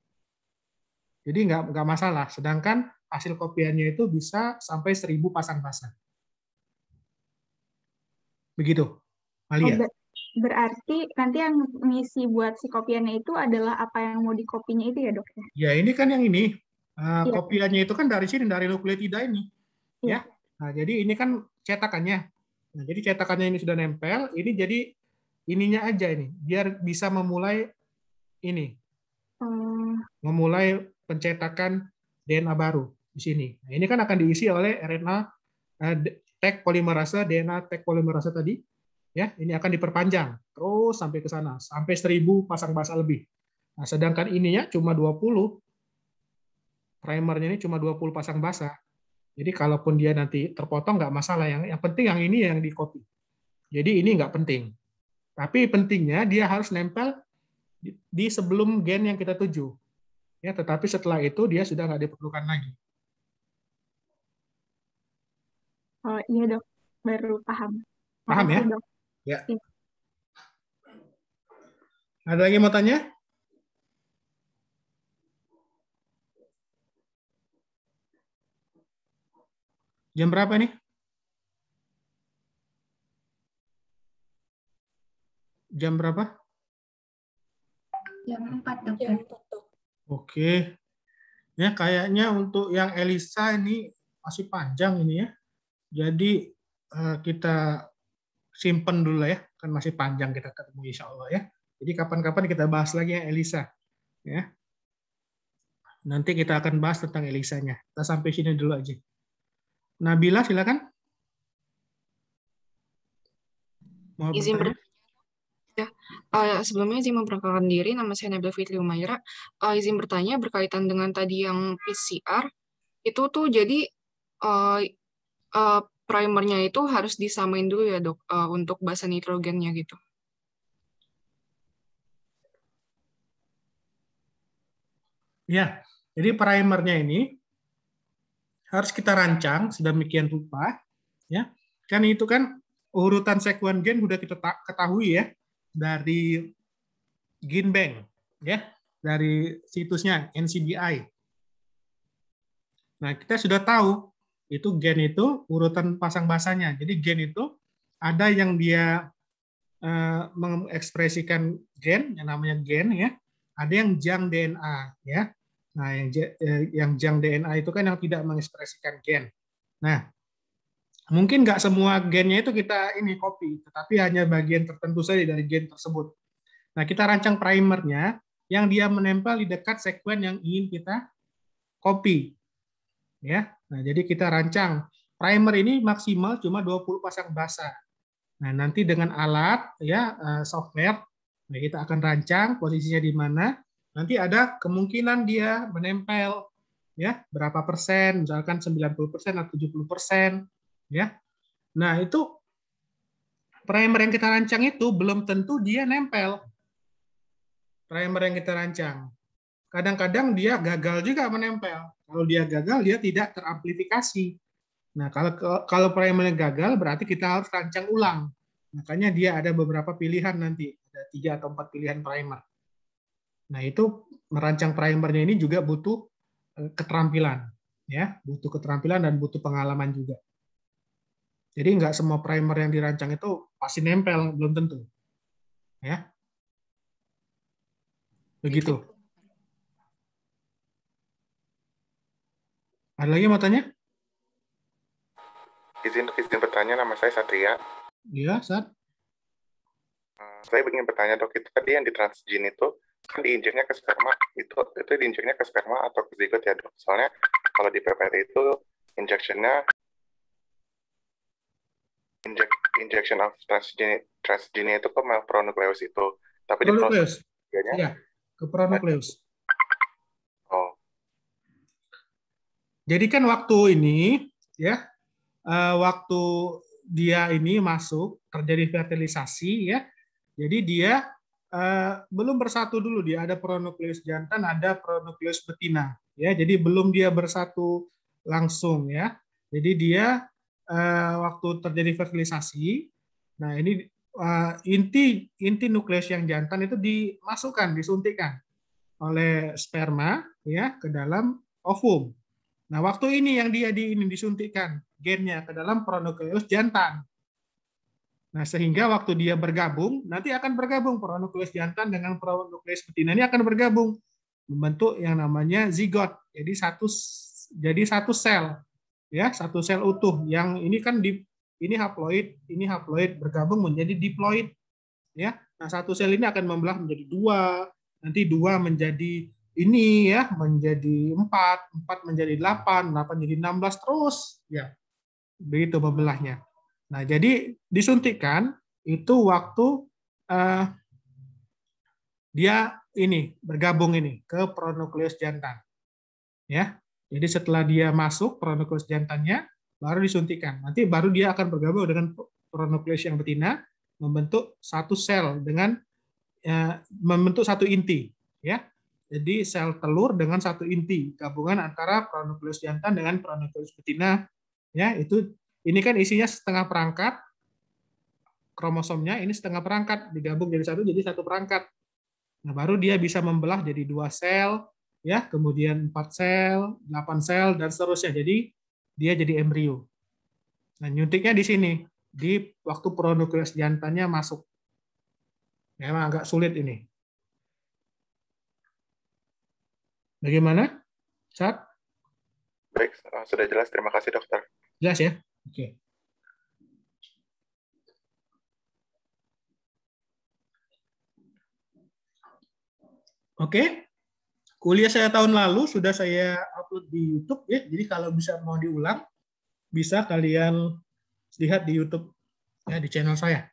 Jadi nggak masalah. Sedangkan hasil kopiannya itu bisa sampai 1000 pasang basah. Begitu, Malia. Berarti nanti yang ngisi buat si kopiannya itu adalah apa yang mau dikopinya itu ya, Dok? Ya, ini kan yang ini. Kopiannya itu kan dari sini, dari nukleotida ini. Ya. Nah, jadi ini kan cetakannya. Nah, jadi cetakannya ini sudah nempel, ini jadi ininya aja ini, biar bisa memulai ini. Memulai pencetakan DNA baru di sini. Nah, ini kan akan diisi oleh RNA tag polimerase, DNA tag polimerase tadi. Ya, ini akan diperpanjang terus sampai ke sana, sampai 1000 pasang basah lebih. Nah, sedangkan ininya cuma 20. Primernya ini cuma 20 pasang basah. Jadi kalaupun dia nanti terpotong nggak masalah. Yang penting yang ini yang di copy. Jadi ini nggak penting. Tapi pentingnya dia harus nempel di sebelum gen yang kita tuju. Ya, tetapi setelah itu dia sudah nggak diperlukan lagi. Oh iya, Dok, baru paham. Paham ya? Dok. Ya. Ada lagi mau tanya? Jam berapa nih? Jam berapa? Jam 4, Dokter. Jam 4. Oke. Ya, kayaknya untuk yang ELISA ini masih panjang ini ya. Jadi kita simpen dulu ya. Kan masih panjang kita ketemu insya Allah ya. Jadi kapan-kapan kita bahas lagi yang ELISA. Ya. Nanti kita akan bahas tentang ELISA-nya. Kita sampai sini dulu aja. Nabila, silakan. Mau Izin bertanya? Ya, sebelumnya izin memperkenalkan diri, nama saya Nabila Fitri Umaira. Izin bertanya berkaitan dengan tadi yang PCR, itu tuh jadi primernya itu harus disamain dulu ya, Dok, untuk basa nitrogennya gitu. Ya, jadi primernya ini harus kita rancang sedemikian rupa, ya. Kan itu kan urutan sekuen gen sudah kita ketahui ya dari GenBank, ya, dari situsnya NCBI. Nah, kita sudah tahu itu gen itu urutan pasang basahnya. Jadi gen itu ada yang dia mengekspresikan gen, yang namanya gen ya. Ada yang junk DNA ya. Nah, yang junk DNA itu kan yang tidak mengekspresikan gen. Nah, mungkin nggak semua gennya itu kita ini copy, tetapi hanya bagian tertentu saja dari gen tersebut. Nah, kita rancang primernya yang dia menempel di dekat sekuen yang ingin kita copy. Ya. Nah, jadi kita rancang primer ini maksimal cuma 20 pasang basah. Nah, nanti dengan alat ya software, nah kita akan rancang posisinya di mana. Nanti ada kemungkinan dia menempel ya berapa persen, misalkan 90% atau 70% ya. Nah, itu primer yang kita rancang itu belum tentu dia nempel. Primer yang kita rancang. Kadang-kadang dia gagal juga menempel. Kalau dia gagal, dia tidak teramplifikasi. Nah, kalau primernya gagal, berarti kita harus rancang ulang. Makanya dia ada beberapa pilihan nanti. Ada 3 atau 4 pilihan primer. Nah, itu merancang primernya ini juga butuh keterampilan. Ya, butuh keterampilan dan butuh pengalaman juga. Jadi nggak semua primer yang dirancang itu pasti nempel, belum tentu. Ya. Begitu. Ada lagi mau tanya? Izin bertanya, nama saya Satria. Iya, Sat. Saya ingin bertanya, Dok, itu tadi yang di transgene itu kan diinjeknya ke sperma, itu diinjeknya ke sperma atau ke zigot ya, Dok? Soalnya kalau di PPT itu injection of transgene itu ke pronucleus itu, tapi di proses iya, ke pronucleus. Oh. Jadi kan waktu ini ya, waktu dia ini masuk terjadi fertilisasi ya, jadi dia belum bersatu dulu, dia ada pronukleus jantan, ada pronukleus betina ya, jadi belum dia bersatu langsung ya, jadi dia waktu terjadi fertilisasi, nah ini inti nukleus yang jantan itu disuntikkan oleh sperma ya ke dalam ovum. Nah, waktu ini yang dia disuntikkan gennya ke dalam pronukleus jantan. Nah, sehingga waktu dia bergabung, nanti akan bergabung pronukleus jantan dengan pronukleus betina ini akan bergabung membentuk yang namanya zigot. Jadi satu sel, ya, satu sel utuh. Yang ini kan ini haploid bergabung menjadi diploid, ya. Nah, satu sel ini akan membelah menjadi dua, nanti dua menjadi ini ya, menjadi 4 menjadi 8 jadi 16 terus ya. Begitu membelahnya. Nah, jadi disuntikkan itu waktu dia ini bergabung ini ke pronukleus jantan. Ya. Jadi setelah dia masuk pronukleus jantannya baru disuntikkan. Nanti baru dia akan bergabung dengan pronukleus yang betina membentuk satu sel dengan membentuk satu inti, ya. Jadi sel telur dengan satu inti, gabungan antara pronukleus jantan dengan pronukleus betina, ya. Ini kan isinya setengah perangkat, kromosomnya ini setengah perangkat, digabung jadi satu perangkat. Nah, baru dia bisa membelah jadi 2 sel, ya, kemudian 4 sel, 8 sel dan seterusnya. Jadi dia jadi embrio. Nah, nyuntiknya di sini, di waktu pronukleus jantannya masuk. Memang agak sulit ini. Bagaimana, Sat? Baik, sudah jelas. Terima kasih, Dokter. Jelas ya? Oke. Oke. Kuliah saya tahun lalu sudah saya upload di YouTube ya. Jadi kalau bisa mau diulang, bisa kalian lihat di YouTube ya, di channel saya.